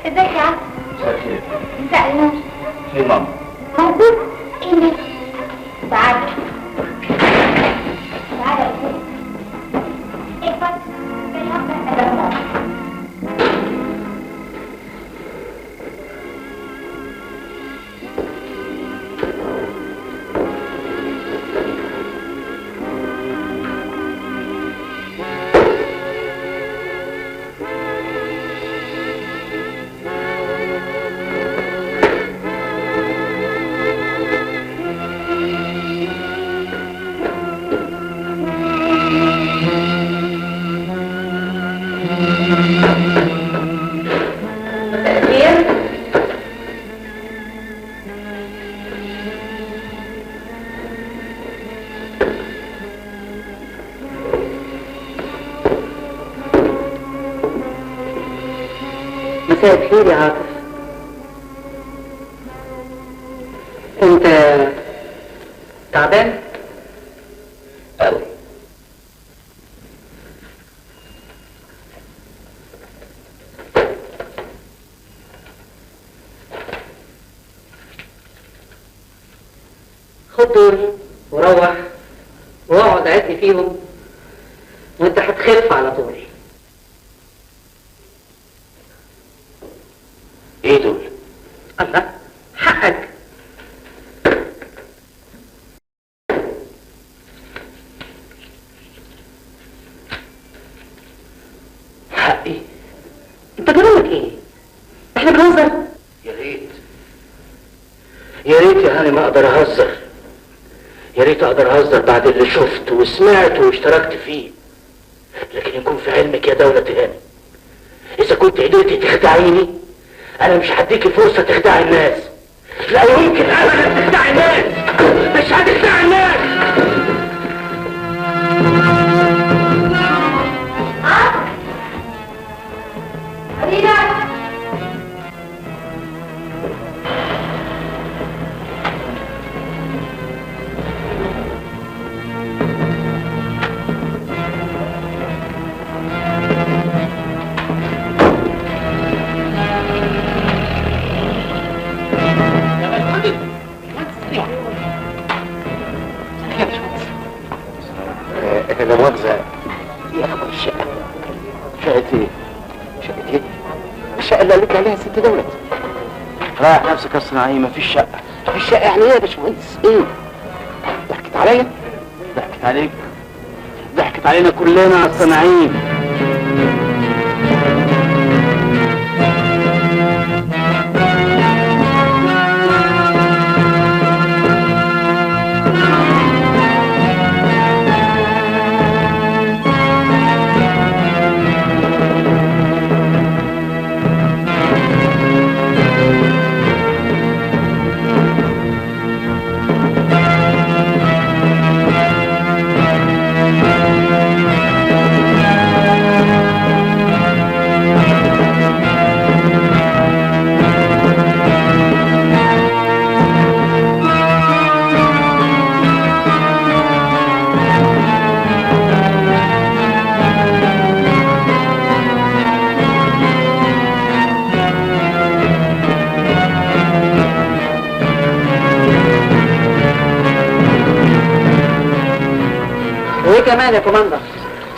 ازيك يا عم؟ مساء النور. فين ماما؟ موجود. ايه ده؟ تعالى تعالى يا أستاذ. اتفضل. مساء الخير يا عاطف. انت تعبان؟ قوي. خد دول وروح واقعد عدي فيهم وانت هتخف على طول. ايه دول؟ الله، حقك. حقي؟ انت جرالك ايه؟ احنا بنهزر؟ يا ريت يا ريت يا هاني ما اقدر اهزر. يا ريت اقدر اهزر بعد اللي شفت وسمعت واشتركت فيه. لكن يكون في علمك يا دولة هاني، اذا كنت قدرتي تخدعيني انا مش هديكي فرصة تخدعي الناس. لا يمكن ابدا تخدعي الناس، مش هتخدعي الناس. لا مؤاخذة، ايه اخبار الشقة؟ شقة ايه؟ شقة ايه؟ الشقة اللي قالت عليها ست دولت. رايح نفسك يا الصناعية، مفيش شقة. مفيش شقة يعني ايه يا باشمهندس؟ ايه؟ ضحكت عليا؟ ضحكت عليك؟ ضحكت علينا كلنا يا الصناعيين. كمان يا كوماندر؟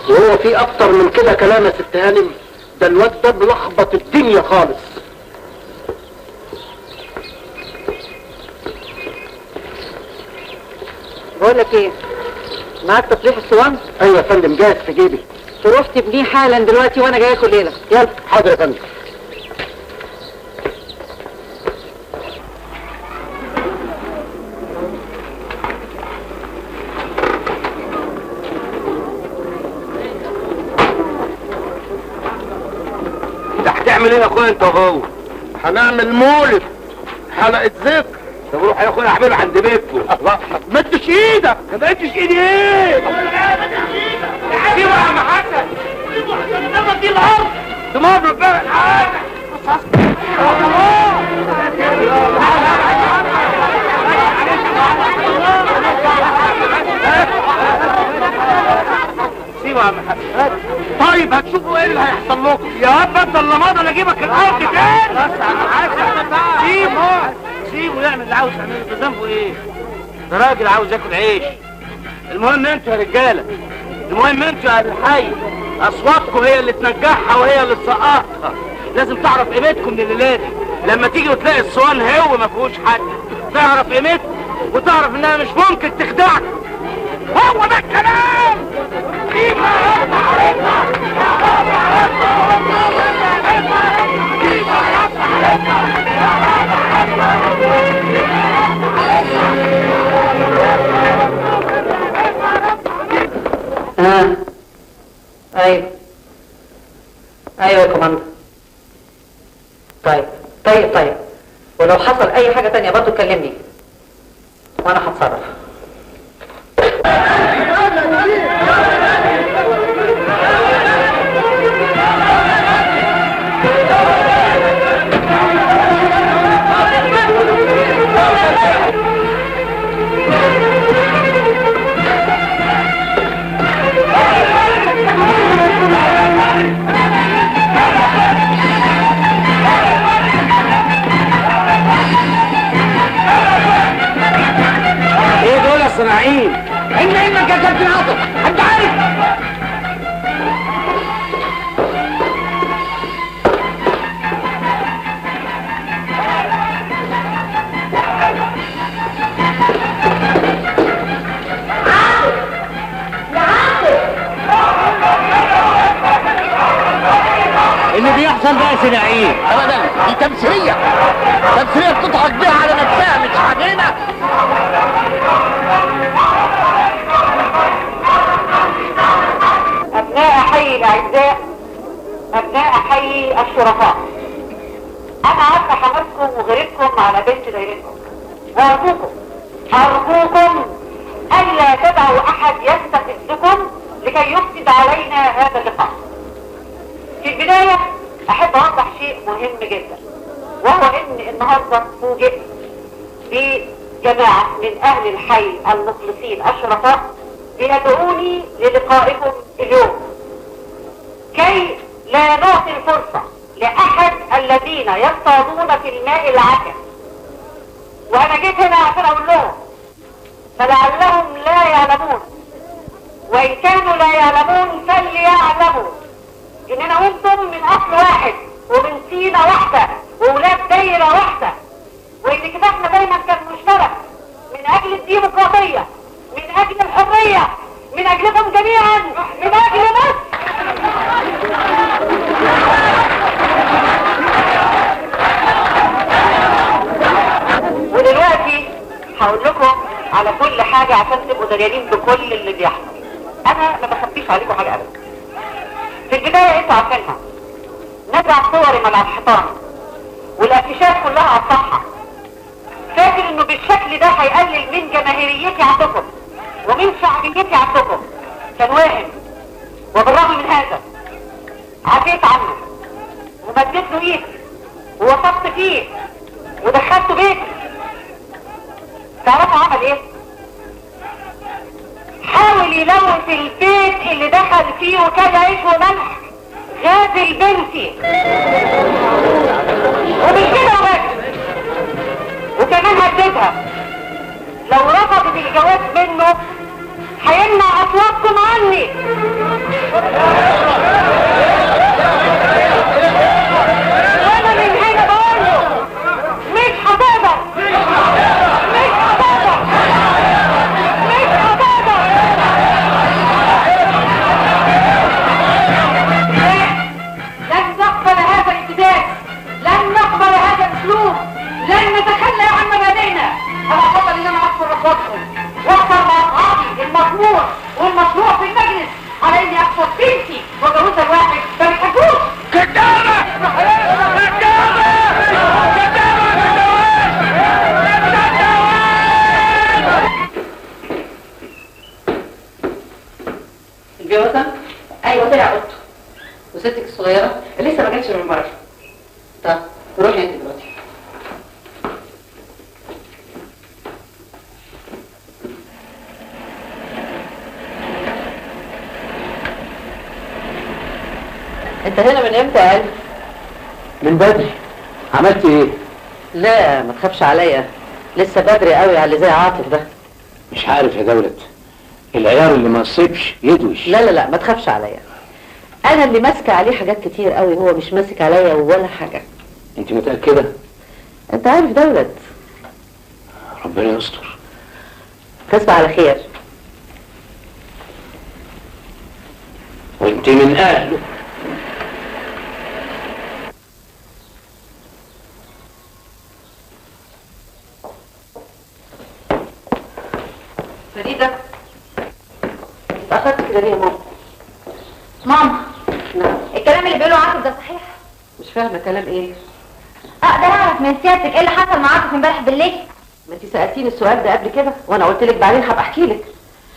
وهو في اكتر من كده كلام يا ست هانم؟ ده الواد ده ملخبط الدنيا خالص. بقول لك ايه، معاك تصريح الصوان؟ ايوه يا فندم، جاهز في جيبي. تروح تبنيه حالا دلوقتي وانا جاي اكل ليله. يلا. حاضر يا فندم. ده هتعمل ايه يا اخويا انت وهو؟ هنعمل مولد، حلقة ذكر. طب روح يا اخويا اعمله عند بيتكم. الله، ما تمدش ايدك. ما بقتش ايدي ايه؟ سيبه يا عم حسن، سيبه عشان ناخد دي الارض. تمام ربنا الحاجة. سيبه يا عم حسن. طيب هتشوفوا ايه اللي هيحصل لكم. يا واد بدل لماضي انا اجيبك الارض تاني. بس يا عم حسن سيبه، سيبه يعمل اللي عاوز يعمله. ده ذنبه ايه؟ ده راجل عاوز ياكل عيش. المهم انتوا يا رجاله، المهم انتوا يا اهل الحي، اصواتكم هي اللي تنجحها وهي اللي تسقطها. لازم تعرف قيمتكم من الليله دي. لما تيجي وتلاقي الصوان هو ما فيهوش حد، تعرف قيمتها وتعرف انها مش ممكن تخدعك. هو ده الكلام. ايوه ايوه يا كوماندر. طيب ولو حصل اي حاجه تانية برضه كلمني وانا هتصرف. ايه دول يا صناعين؟ انك يا كابتن عاطف، انت عارف. اللي بيحصل ده يا صناعين ابدا، دي تمثيلية بتضحك بيها على نفسها مش علينا. أبناء حي الأعزاء، أبناء حي الشرفاء، أنا عارفة حماسكم وغيرتكم على بنت دايرتكم، وأرجوكم ألا تدعوا أحد يستفزكم لكي يفسد علينا هذا اللقاء. في البداية أحب أوضح شيء مهم جدا، وهو إن النهاردة فوجئت بجماعة من أهل الحي المخلصين الشرفاء بيدعوني للقائكم اليوم كي لا نعطي الفرصة لأحد الذين يصطادون في الماء العكر. وأنا جيت هنا عشان أقول لهم فلعلهم لا يعلمون، وإن كانوا لا يعلمون فليعلموا إننا وانتم من أصل واحد ومن سينة واحدة وولاد دايرة واحدة، وإن كتابنا دايما كان مشترك من أجل الديمقراطية، من أجل الحرية، من أجلكم جميعا، من أجل مصر. ودلوقتي هقول لكم على كل حاجة عشان تبقوا دريانين بكل اللي بيحصل. أنا ما بخبيش عليكم حاجة أبدا. في البداية انتوا عارفينها، نزع صوري من على الحيطان والافيشات كلها على الصفحة. فاكر انه بالشكل ده هيقلل من جماهيريتي عندكم ومن شعبيتي عندكم. كان واهم، وبالرغم من هذا عفيت عنه ومديت له ايدي ووثقت فيه ودخلته بيتي. تعرفوا عمل ايه؟ حاول يلون في البيت اللي دخل فيه وكان عيش وملح غازل بنتي، ومش كده بس، وكمان هددها لو رفضت الجواز منه هيمنع اصواتكم عني. وانا من هنا بقول له مش هتقدر، مش هتقدر، مش هتقدر. لن نقبل هذا الابتداء، لن نقبل هذا الاسلوب، لن نتخلى عن مبادئنا. انا افضل ان انا اكسر رفضكم واكسر مقاطعي المطموع والمشروع في المجلس على اني اكسر بنتي وجوزها الواحد ما بيحبوش. كدابة! كدابة! الجوازة؟ ايوه طلع اوضته. وستك الصغيرة لسه ما جاتش من بره. طب روحي انت دلوقتي. انت هنا من امتى يا قلبي؟ من بدري. عملت ايه؟ لا ما تخافش عليا، لسه بدري قوي على اللي زي عاطف ده. مش عارف يا دولت، العيار اللي ما صيبش يدوش. لا لا لا ما تخافش عليا، انا اللي ماسكه عليه حاجات كتير قوي، هو مش ماسك عليا ولا حاجه. انت متأكدة؟ انت عارف دولت. ربنا يستر. تصبح على خير. وانت من اهله. فريدة اتأخرت كده ليه يا ماما؟ ماما، نعم. الكلام اللي بيقوله عاطف ده صحيح؟ مش فاهمة كلام ايه؟ اقدر اعرف من سيادتك ايه اللي حصل مع عاطف امبارح بالليل؟ ما انت سألتيني السؤال ده قبل كده وانا قلت لك بعدين هبقى احكي لك،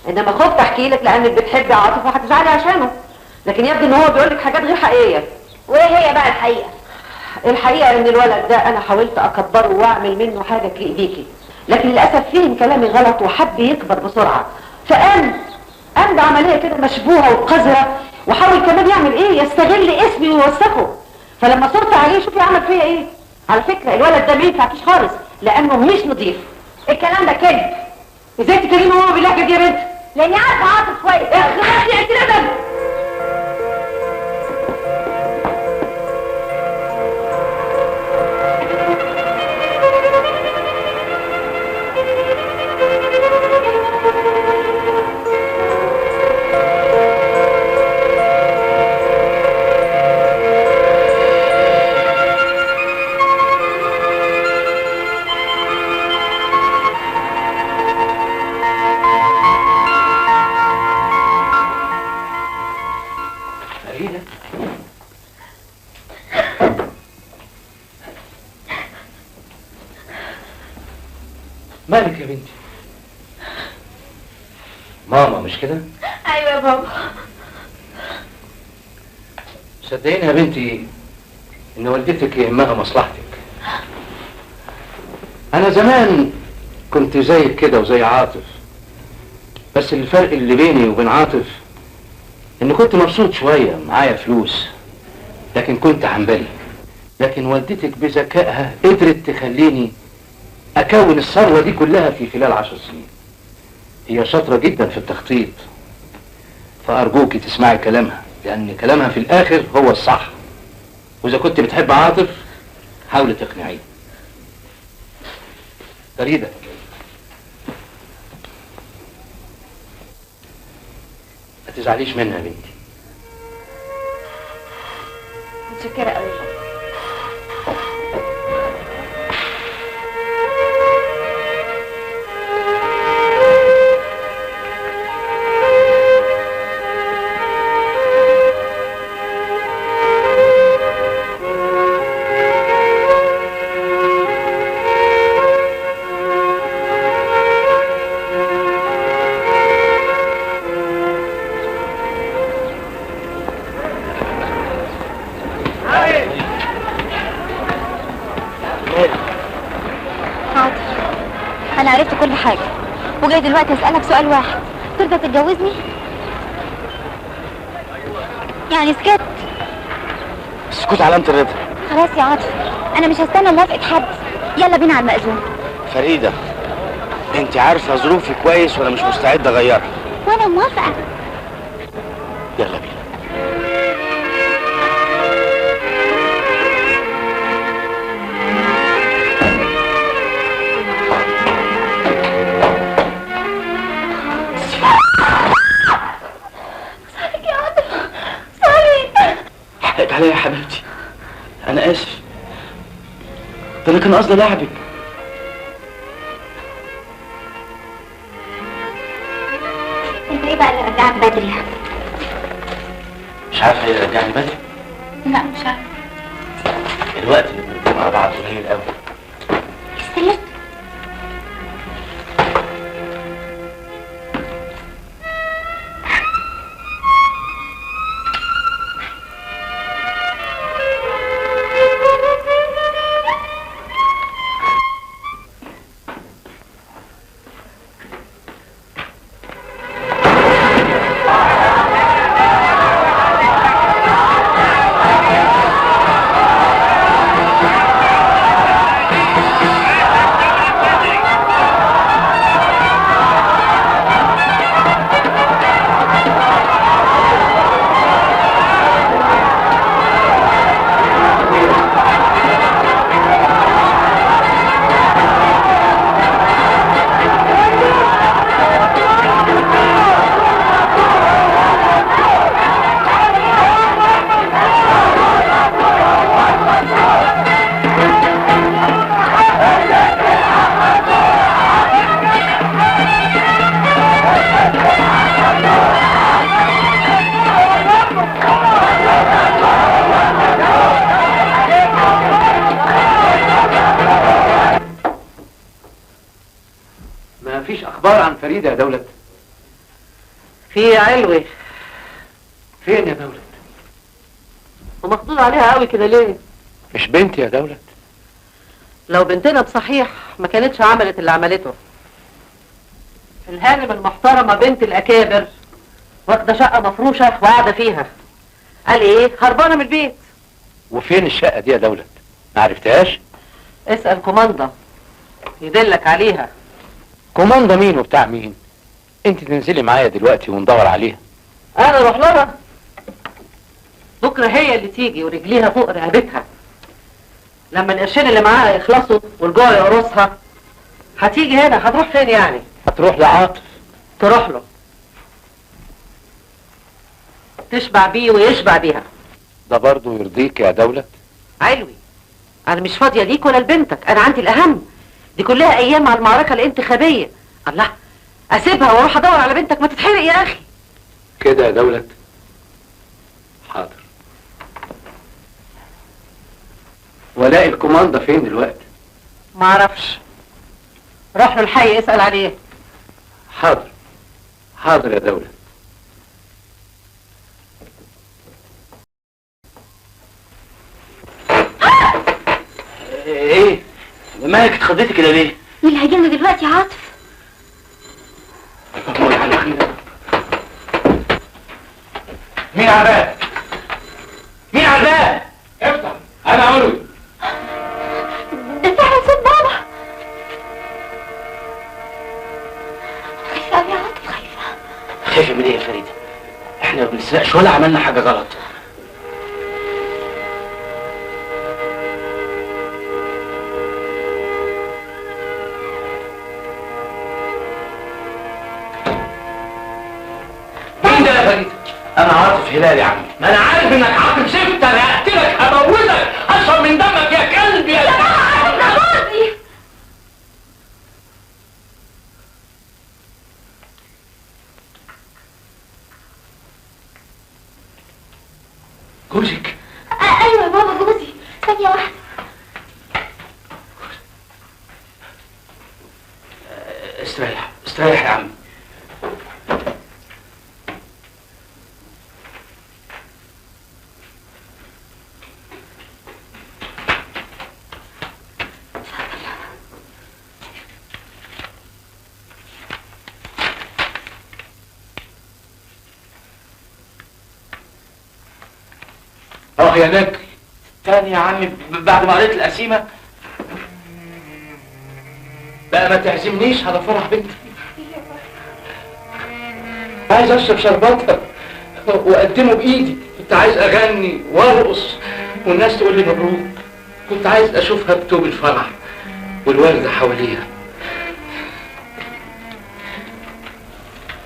انما خفت احكي لك لانك بتحبي عاطف وهتزعلي عشانه، لكن يبدو ان هو بيقول لك حاجات غير حقيقية. وايه هي بقى الحقيقة؟ الحقيقة ان الولد ده انا حاولت اكبره واعمل منه حاجة تليق بيكي، لكن للاسف فهم كلامي غلط وحب يكبر بسرعة، فقام بعملية كده مشبوهة وقذرة، وحاول كمان يعمل ايه؟ يستغل اسمي ويوسخه. فلما صرت عليه شوفي عمل فيا ايه. على فكرة الولد ده ما ينفعكيش خالص لانه مش نظيف. الكلام ده كذب. ازاي تكلمي ماما باللهجة دي يا بنت؟ لاني عارفه عاطف كويس. اخلصي يا ندم. مالك يا بنتي؟ ماما مش كده؟ ايوه يا بابا. صدقيني يا بنتي ان والدتك يهمها مصلحتك. انا زمان كنت زيك كده وزي عاطف، بس الفرق اللي بيني وبين عاطف ان كنت مبسوط شوية معايا فلوس، لكن كنت عنبلي. لكن والدتك بذكائها قدرت تخليني اكون الثروة دي كلها في خلال 10 سنين. هي شاطرة جدا في التخطيط، فارجوكي تسمعي كلامها، لان كلامها في الاخر هو الصح. واذا كنت بتحب عاطف حاولي تقنعيه. فريدة، ما تزعليش منها يا بنتي. متشكرة قوي. انا عرفت كل حاجة وجاي دلوقتي اسألك سؤال واحد، ترضى تتجوزني؟ يعني سكت. اسكت علامة الرضا. خلاص يا عاطف، انا مش هستنى موافقة حد، يلا بينا على المأذون. فريدة، انت عارفة ظروفي كويس وانا مش مستعد اغيرها. وانا موافقة. يلا بينا. صالح يا عاطف، صالح. حقك عليا يا حبيبتي، انا اسف، ده انا كان قصدي لعبك. انت ايه بقى اللي رجعك بدري؟ مش عارفه ايه اللي رجعني بدري؟ لا مش عارفة. الوقت اللي بنقضيه مع بعض قليل قوي. يستاهل. مفيش اخبار عن فريدة يا دولت؟ في علوي. فين يا دولت؟ ومخضوض عليها قوي كده ليه؟ مش بنتي يا دولت؟ لو بنتنا بصحيح ما كانتش عملت اللي عملته. الهانم المحترمة بنت الأكابر واخدة شقة مفروشة وقاعدة فيها. قال ايه؟ هربانة من البيت. وفين الشقة دي يا دولت؟ ما عرفتهاش؟ اسأل كوماندا يدلك عليها. كوماندا مين وبتاع مين؟ انت تنزلي معايا دلوقتي وندور عليها. انا اروح لها بكرة، هي اللي تيجي ورجليها فوق رقبتها. لما القرشين اللي معاها يخلصوا والجوع يقرصها هتيجي هنا. هتروح فين يعني؟ هتروح لعاطف. تروح له تشبع بيه ويشبع بيها. ده برضه يرضيك يا دولت؟ علوي، انا مش فاضية ليك ولا لبنتك، انا عندي الاهم. دي كلها ايام على المعركة الانتخابية. الله، اسيبها واروح ادور على بنتك؟ ما تتحرق يا اخي كده يا دولت. حاضر. ولاقي الكوماندا فين دلوقتي؟ معرفش، روح له الحي اسأل عليه. حاضر حاضر يا دولت. ايه مالك اتخضيتي كده ليه؟ مين اللي هيجيلنا دلوقتي يا عاطف؟ مين على الباب؟ مين على الباب؟ افتح. انا علوي. ده فعلا صوت بابا. خايفة أوي يا عاطف، خايفة. خايفة من ايه يا فريدة؟ احنا ما بنسرقش ولا عملنا حاجة غلط. مين ده يا فريدة؟ انا عاطف هلال يا عمي. ما انا عارف انك عاطف زفت. انا هقتلك، هموتك، اشرب من دمك يا كلب يا جوزي. جوزك؟ ايوه يا بابا جوزي. ثانية واحدة. استريح استريح يا عمي. يا نجل. تاني يا عمي بعد ما قريت القسيمة بقى ما تعزمنيش على فرح بنتي. عايز اشرب شرباتها واقدمه بايدي. كنت عايز اغني وارقص والناس تقول لي مبروك. كنت عايز اشوفها بتوب الفرح والورد حواليها.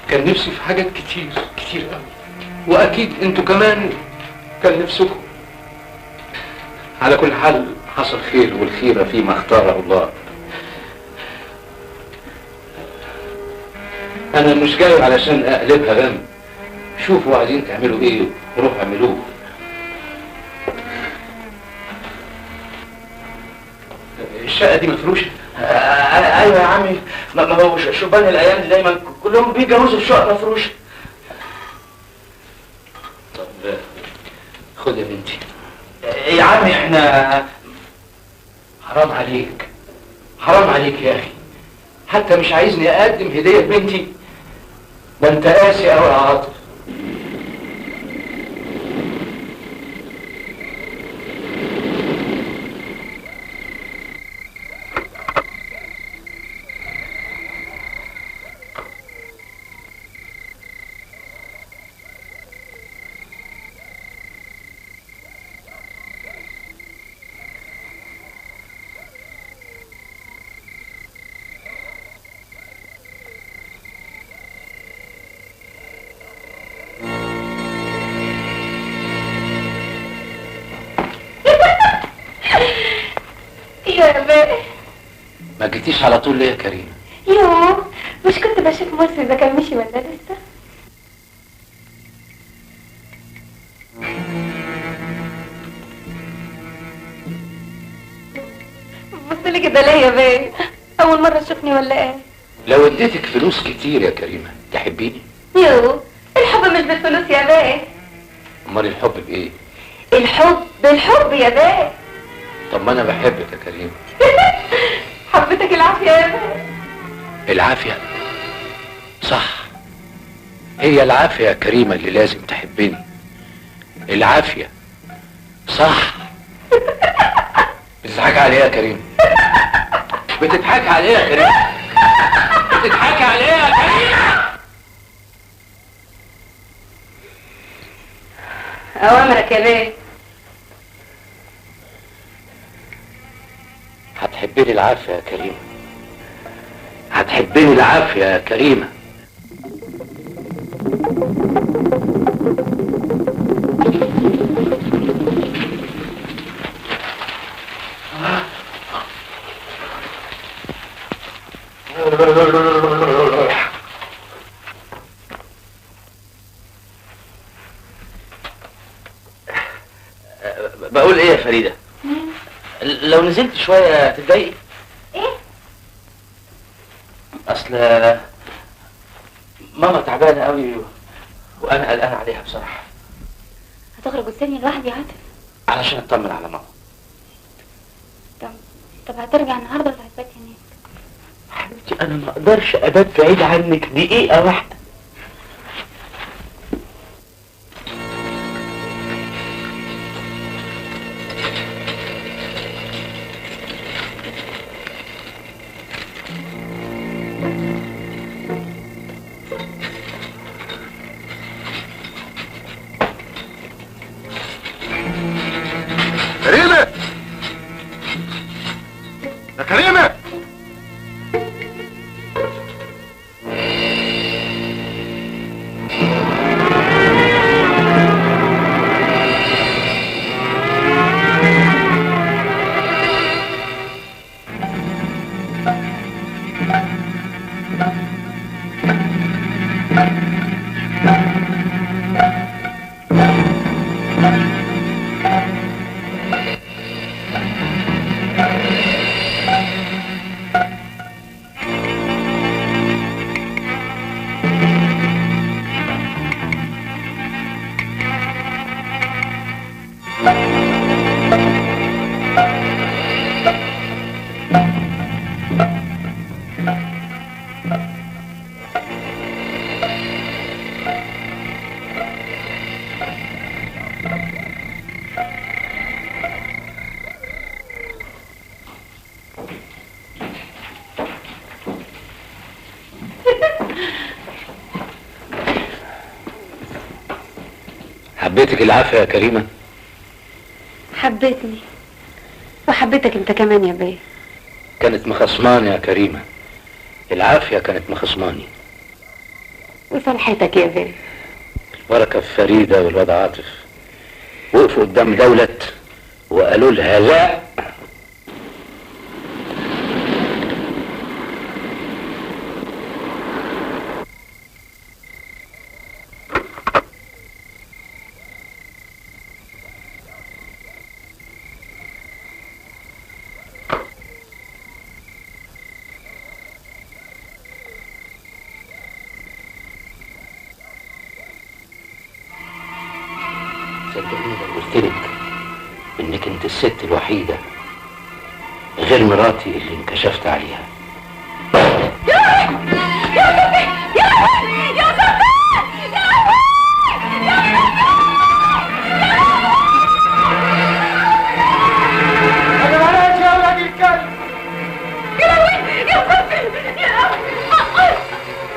كان نفسي في حاجات كتير كتير قوي، واكيد انتوا كمان كان نفسكم. على كل حال حصل خير، والخير فيما اختاره الله. انا مش جاي علشان اقلبها غم. شوفوا عايزين تعملوا ايه وروحوا اعملوه. الشقه دي مفروشه؟ ايوه يا عمي، ما هو شبان الايام دي دايما كلهم بيتجوزوا في شقه مفروشه. طب خد يا بنتي. يا عمي احنا حرام عليك، حرام عليك يا اخي. حتى مش عايزني اقدم هديه لبنتي؟ ده انت قاسي قوي يا عاطف. ما جيتيش على طول ليه يا كريم؟ يوه، مش كنت بشوف مرسي اذا كان مشي ولا لسه؟ بصلي كده ليه يا بيه؟ اول مرة تشوفني ولا ايه؟ لو اديتك فلوس كتير يا كريمة تحبيني؟ يوه، الحب مش بالفلوس يا بيه. امال الحب بايه؟ الحب بالحب يا بيه. طب ما انا بحبك يا كريمة. حبيتك العافية يا بيه. العافية؟ صح، هي العافية يا كريمة اللي لازم تحبني. العافية صح. بتضحكي على ايه يا كريمة؟ بتضحكي على ايه يا كريمة؟ بتضحكي على ايه يا كريمة؟ اوامرك يا بيه. هتحبني العافية يا كريمة، هتحبني العافية يا كريمة. بقول ايه يا فريدة؟ لو نزلت شوية تتضايقي؟ ايه؟ اصل ماما تعبانة قوي وانا قلقان عليها بصراحة. هتخرج وتسيبني لوحدي يا عاطف؟ علشان اطمن على ماما. طب هترجع النهارده ولا هتبات هناك؟ حبيبتي انا ما اقدرش ابات بعيد عنك دقيقة واحدة. كريمة يا كريمة، حبيتك العافية يا كريمة؟ حبيتني وحبيتك انت كمان يا بيه. كانت مخصماني يا كريمة، العافية كانت مخصماني. وفرحتك يا بيه. البركة في فريدة والواد عاطف، وقفوا قدام دولت وقالوا لها لا. صدقني لو قلت لك انك انت الست الوحيدة غير مراتي اللي انكشفت عليها.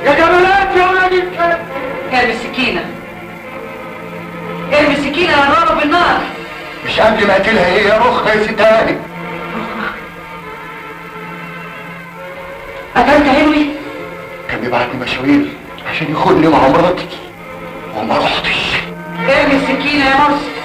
يا جمالات يا ولاد الكلب! ارمي السكينة، ارمي السكينة يا رب بالنار. مش قبل ما اقتلها ايه يا رخ يا ست هاني؟ قتلت علوي؟ كان بيبعتني مشاوير عشان ياخدني مع مراتي وما رحتش. ارمي السكينة يا مصر.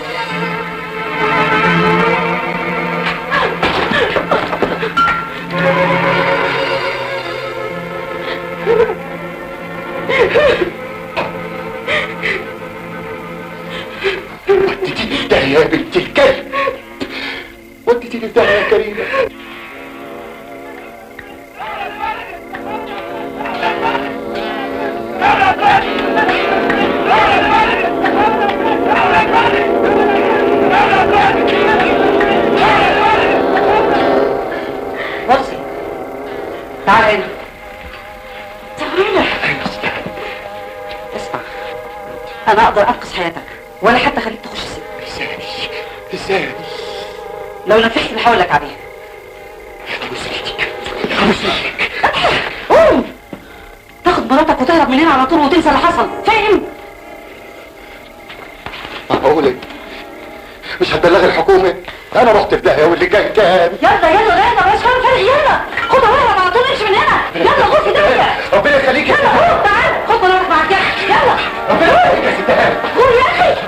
وديتيني في داهية يا بنت الكلب، وديتيني في داهية يا كريمة. بصي تعال هنا، تعال هنا. اسمع، انا اقدر انقذ حياتك ولا حتى خليك تخش السجن. ازاي؟ لو نفذت اللي هقول لك عليه. قوم تاخد مراتك وتهرب من هنا على طول وتنسى اللي حصل، فاهم؟ معقولة مش هتبلغ الحكومة؟ انا رحت في داهية واللي جاي كان. يلا يلا مش فاهم فرق، يلا خد مراتك على طول، امشي من هنا، يلا غوص ايديا. ربنا يخليك يا ست يلا هاني. تعال خد مراتك معاك، يلا ربنا يخليك يا ست هاني. قول يا اخي.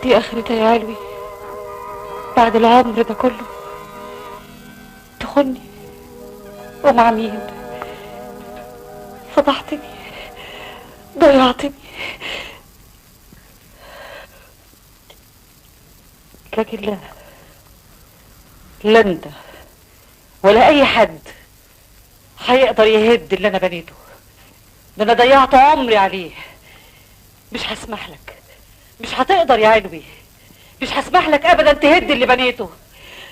دي اخرتها يا علوي، بعد العمر ده كله تخني ومع مين؟ فضحتني، ضيعتني. لكن لا انت ولا اي حد هيقدر يهد اللي انا بنيته. ده انا ضيعت عمري عليه. مش هسمح لك، مش هتقدر يا علوي، مش هسمح لك ابدا تهد اللي بنيته،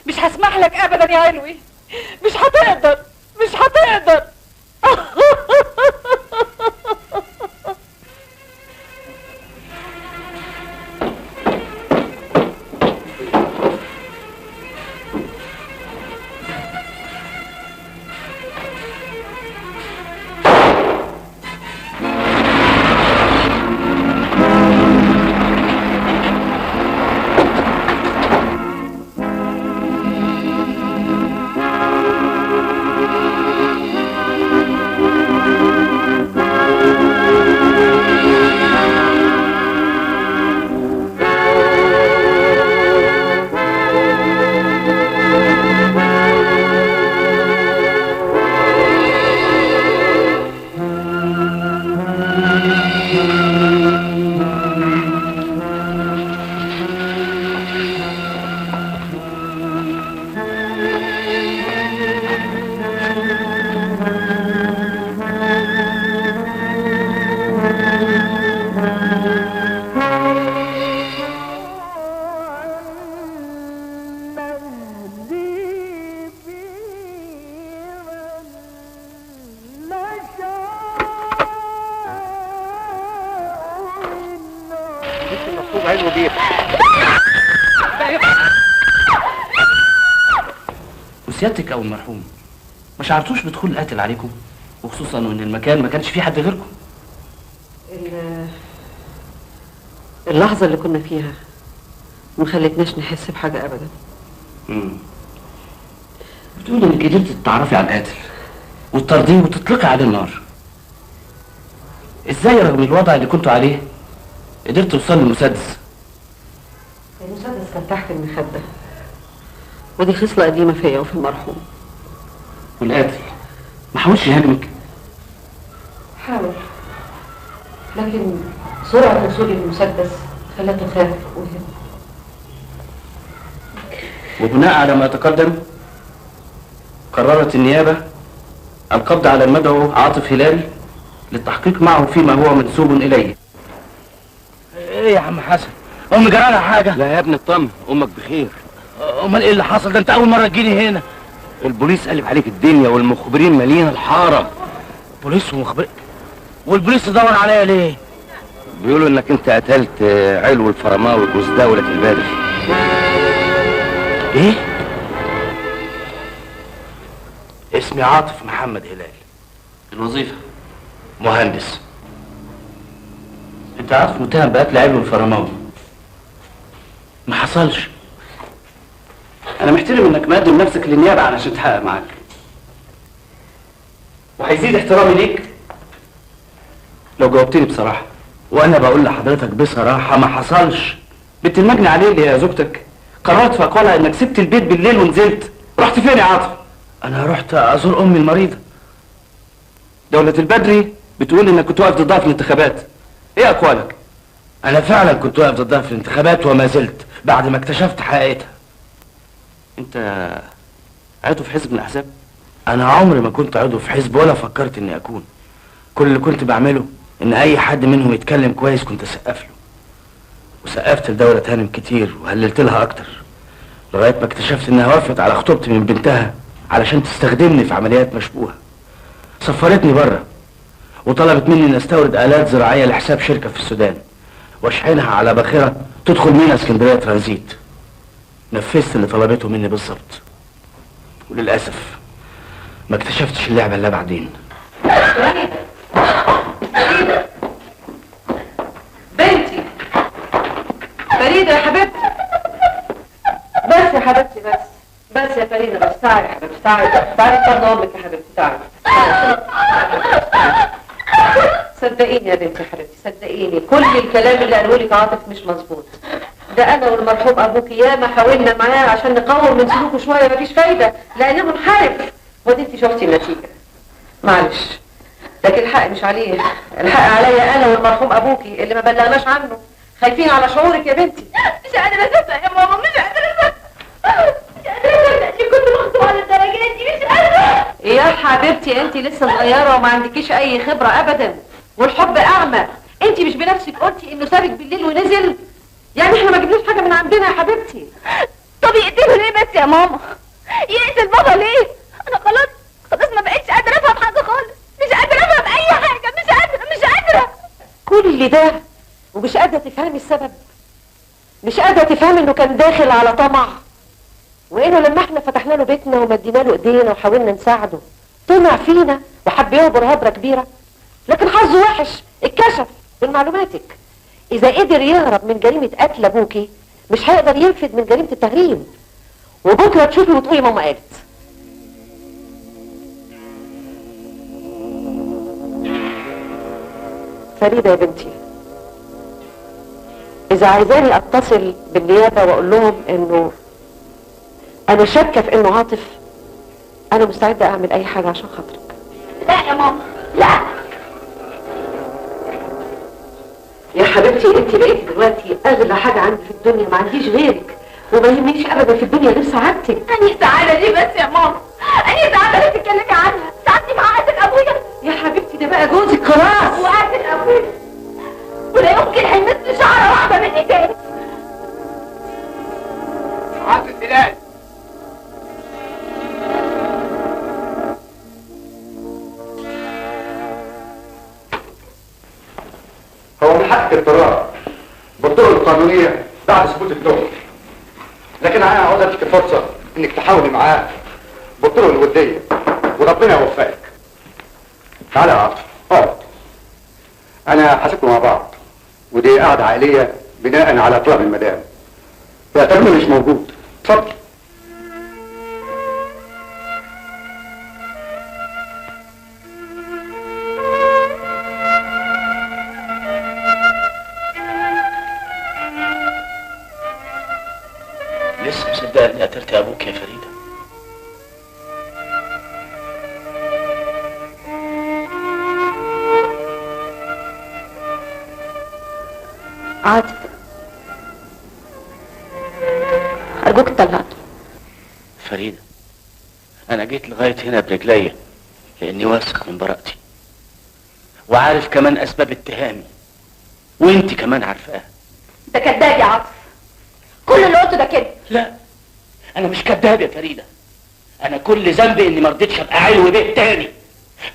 مش هسمح لك ابدا يا علوي، مش هتقدر، مش هتقدر. وسيادتك او المرحوم ما شعرتوش بدخول القاتل عليكم، وخصوصا ان المكان ما كانش فيه حد غيركم؟ اللحظة اللي كنا فيها ما خلتناش نحس بحاجة ابدا. بتقولي انك قدرتي تتعرفي على القاتل وتطرديه وتطلقي عليه النار. ازاي رغم الوضع اللي كنتوا عليه قدرت توصل للمسدس؟ المسدس كان تحت المخدة، ودي خصلة قديمة فيا وفي المرحوم. والقاتل ما حاولش يهاجمك؟ حاول، لكن سرعة وصولي للمسدس خلته خاف وهم. وبناء على ما تقدم قررت النيابة القبض على المدعو عاطف هلال للتحقيق معه فيما هو منسوب إليه. ايه يا عم حسن؟ امي جرالها حاجة؟ لا يا ابني اطمن، امك بخير. امال ايه اللي حصل؟ ده انت اول مرة تجيني هنا. البوليس قلب عليك الدنيا والمخبرين مالين الحارة. بوليس ومخبرين؟ والبوليس دور عليا ليه؟ بيقولوا انك انت قتلت علو الفرماوي جوز دولة البدري. ايه؟ اسمي عاطف محمد هلال. الوظيفة مهندس. انت عارف متهم بقتل علو الفرماوي. ما حصلش. انا محترم انك مقدم نفسك للنيابة علشان تحقق معاك، وهيزيد احترامي ليك لو جاوبتني بصراحة. وانا بقول لحضرتك بصراحة ما حصلش. بنت المجني عليه اللي هي زوجتك قررت في اقوالها انك سبت البيت بالليل ونزلت. رحت فين يا عاطف؟ انا رحت ازور امي المريضة. دولة البدري بتقول انك كنت واقف ضدها في الانتخابات. ايه اقوالك؟ انا فعلا كنت واقف ضدها في الانتخابات وما زلت بعد ما اكتشفت حقيقتها. انت عضو في حزب من الاحزاب؟ انا عمري ما كنت عضو في حزب ولا فكرت اني اكون. كل اللي كنت بعمله ان اي حد منهم يتكلم كويس كنت اسقف له، وسقفت لدولة هانم كتير وهللت لها اكتر لغايه ما اكتشفت انها وافقت على خطوبتي من بنتها علشان تستخدمني في عمليات مشبوهه. سفرتني بره وطلبت مني ان استورد الات زراعيه لحساب شركه في السودان واشحنها على باخره تدخل مينا اسكندريه ترانزيت. نفذت اللي طلبته مني بالظبط، وللاسف ما اكتشفتش اللعبه الا بعدين. بنتي فريدة يا حبيبتي، بس يا حبيبتي، بس يا فريدة، بس تعالي يا حبيبتي، تعالي اتفضل امك يا حبيبتي، تعالي. صدقيني يا بنتي يا حبيبتي، صدقيني كل الكلام اللي قاله لك عاطف مش مظبوط. ده انا والمرحوم ابوك ياما حاولنا معاه عشان نقوم من سلوكه شويه، مفيش فايده لانه منحرف، ودي انت شفتي النتيجه. معلش، لكن الحق مش عليه، الحق عليا انا والمرحوم ابوكي اللي ما بلغناش عنه. خايفين على شعورك يا بنتي. مش قادرة اصدق يا ماما، مش قادرة اصدق، مش قادرة اصدق اني كنت مخطوبة للدرجة دي، مش قادرة. يا حبيبتي انت لسه صغيره وما عندكيش اي خبره ابدا. والحب اعمى. انت مش بنفسك قلتي انه سابك بالليل ونزل؟ يعني احنا ما جبناش حاجه من عندنا يا حبيبتي. طب يقتله ليه بس يا ماما؟ يقتل بابا ليه؟ انا خلاص ما بقتش قادره افهم حاجه خالص، مش قادره افهم اي حاجه، مش قادره. كل ده ومش قادره تفهمي السبب؟ مش قادره تفهمي انه كان داخل على طمع، وانه لما احنا فتحنا له بيتنا ومدينا له ايدينا وحاولنا نساعده طمع فينا وحب يهبر هبره كبيره، لكن حظه وحش اتكشف من معلوماتك. اذا قدر يهرب من جريمه قتل ابوكي مش هيقدر ينفذ من جريمه التغريم، وبكره تشوفي وتقولي ماما قالت. فريده يا بنتي، اذا عايزاني اتصل بالنيابه واقول لهم انه انا شاكه في انه عاطف، انا مستعده اعمل اي حاجه عشان خاطرك. لا يا ماما لا يا حبيبتي، انت بقيتي دلوقتي اغلى حاجه عندي في الدنيا، ما عنديش غيرك، وما يهمنيش ابدا في الدنيا غير سعادتك. انهي سعاده دي بس يا ماما؟ انهي سعاده اللي بتتكلمي عنها؟ سعادتي مع قاتل ابويا يا حبيبتي ده بقى جوزك خلاص. وقاتل ابويا ولا يمكن هيمس شعره واحده مني تاني. عاطف بلال هو من حق القرار بالطرق القانونيه بعد ثبوت التهم، لكن انا عاوز اديك فرصه انك تحاولي معاه بالطرق الوديه وربنا يوفقك. تعالى يا عاطف اقعد، انا حاسبكم مع بعض، ودي قعده عائليه بناء على طلب المدام. اعتبرني مش موجود، اتفضل. لسه مصدقه اني قتلت ابوك يا فريده؟ عاطف ارجوك طلعني. فريده، انا جيت لغايه هنا برجليا لاني واثق من براءتي، وعارف كمان اسباب اتهامي، وانت كمان عارفاها. ده كذاب يا عاطف، كل اللي قلته ده كده. لا، انا مش كذاب يا فريده. انا كل ذنبي اني ما رضيتش ابقى علو بيه تاني،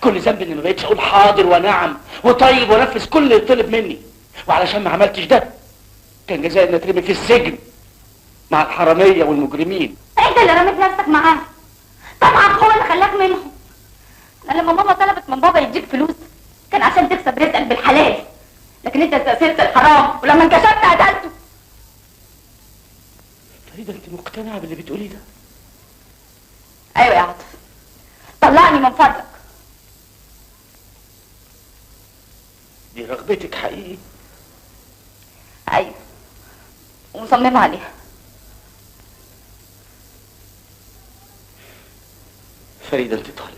كل ذنبي اني ما بقتش اقول حاضر ونعم وطيب وانفذ كل اللي طلب مني، وعلشان ما عملتش ده كان جزائي اني اترمي في السجن مع الحراميه والمجرمين. انت اللي رميت نفسك معاه، طبعا هو اللي خلاك منهم. انا لما ماما طلبت من بابا يديك فلوس كان عشان تكسب رزقك بالحلال، لكن انت استأثرت الحرام ولما انكشفت قتلته. فريده، انت مقتنعه باللي بتقوليه ده؟ ايوه يا عاطف، طلعني من فضلك. دي رغبتك حقيقي؟ ايوه، ومصممه عليها. فريده انت طالب.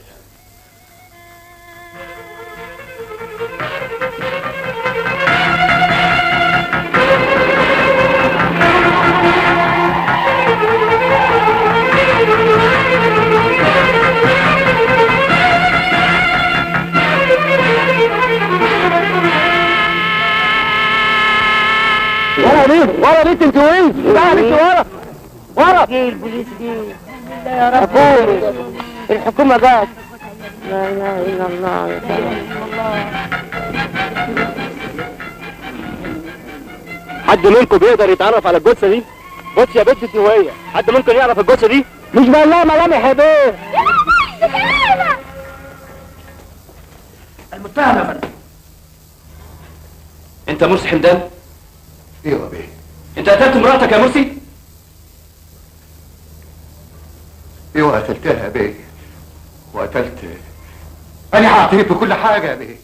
ورا بنت انت وين؟ تعال انت ورا جه البوليس جه. يا رب الحكومة جت. لا اله الا الله يا حد منكم بيقدر يتعرف على الجثه دي؟ بص يا بنت النويه، حد ممكن يعرف الجثه دي؟ مش بقى لها ملامح يا بيه. المتهم يا فندم. انت مرسي حمدان؟ ايوه يا بيه. انت قتلت مراتك يا مرسي؟ ايوه قتلتها يا بيه، وقتلت. انا هعترف بكل حاجه يا بيه.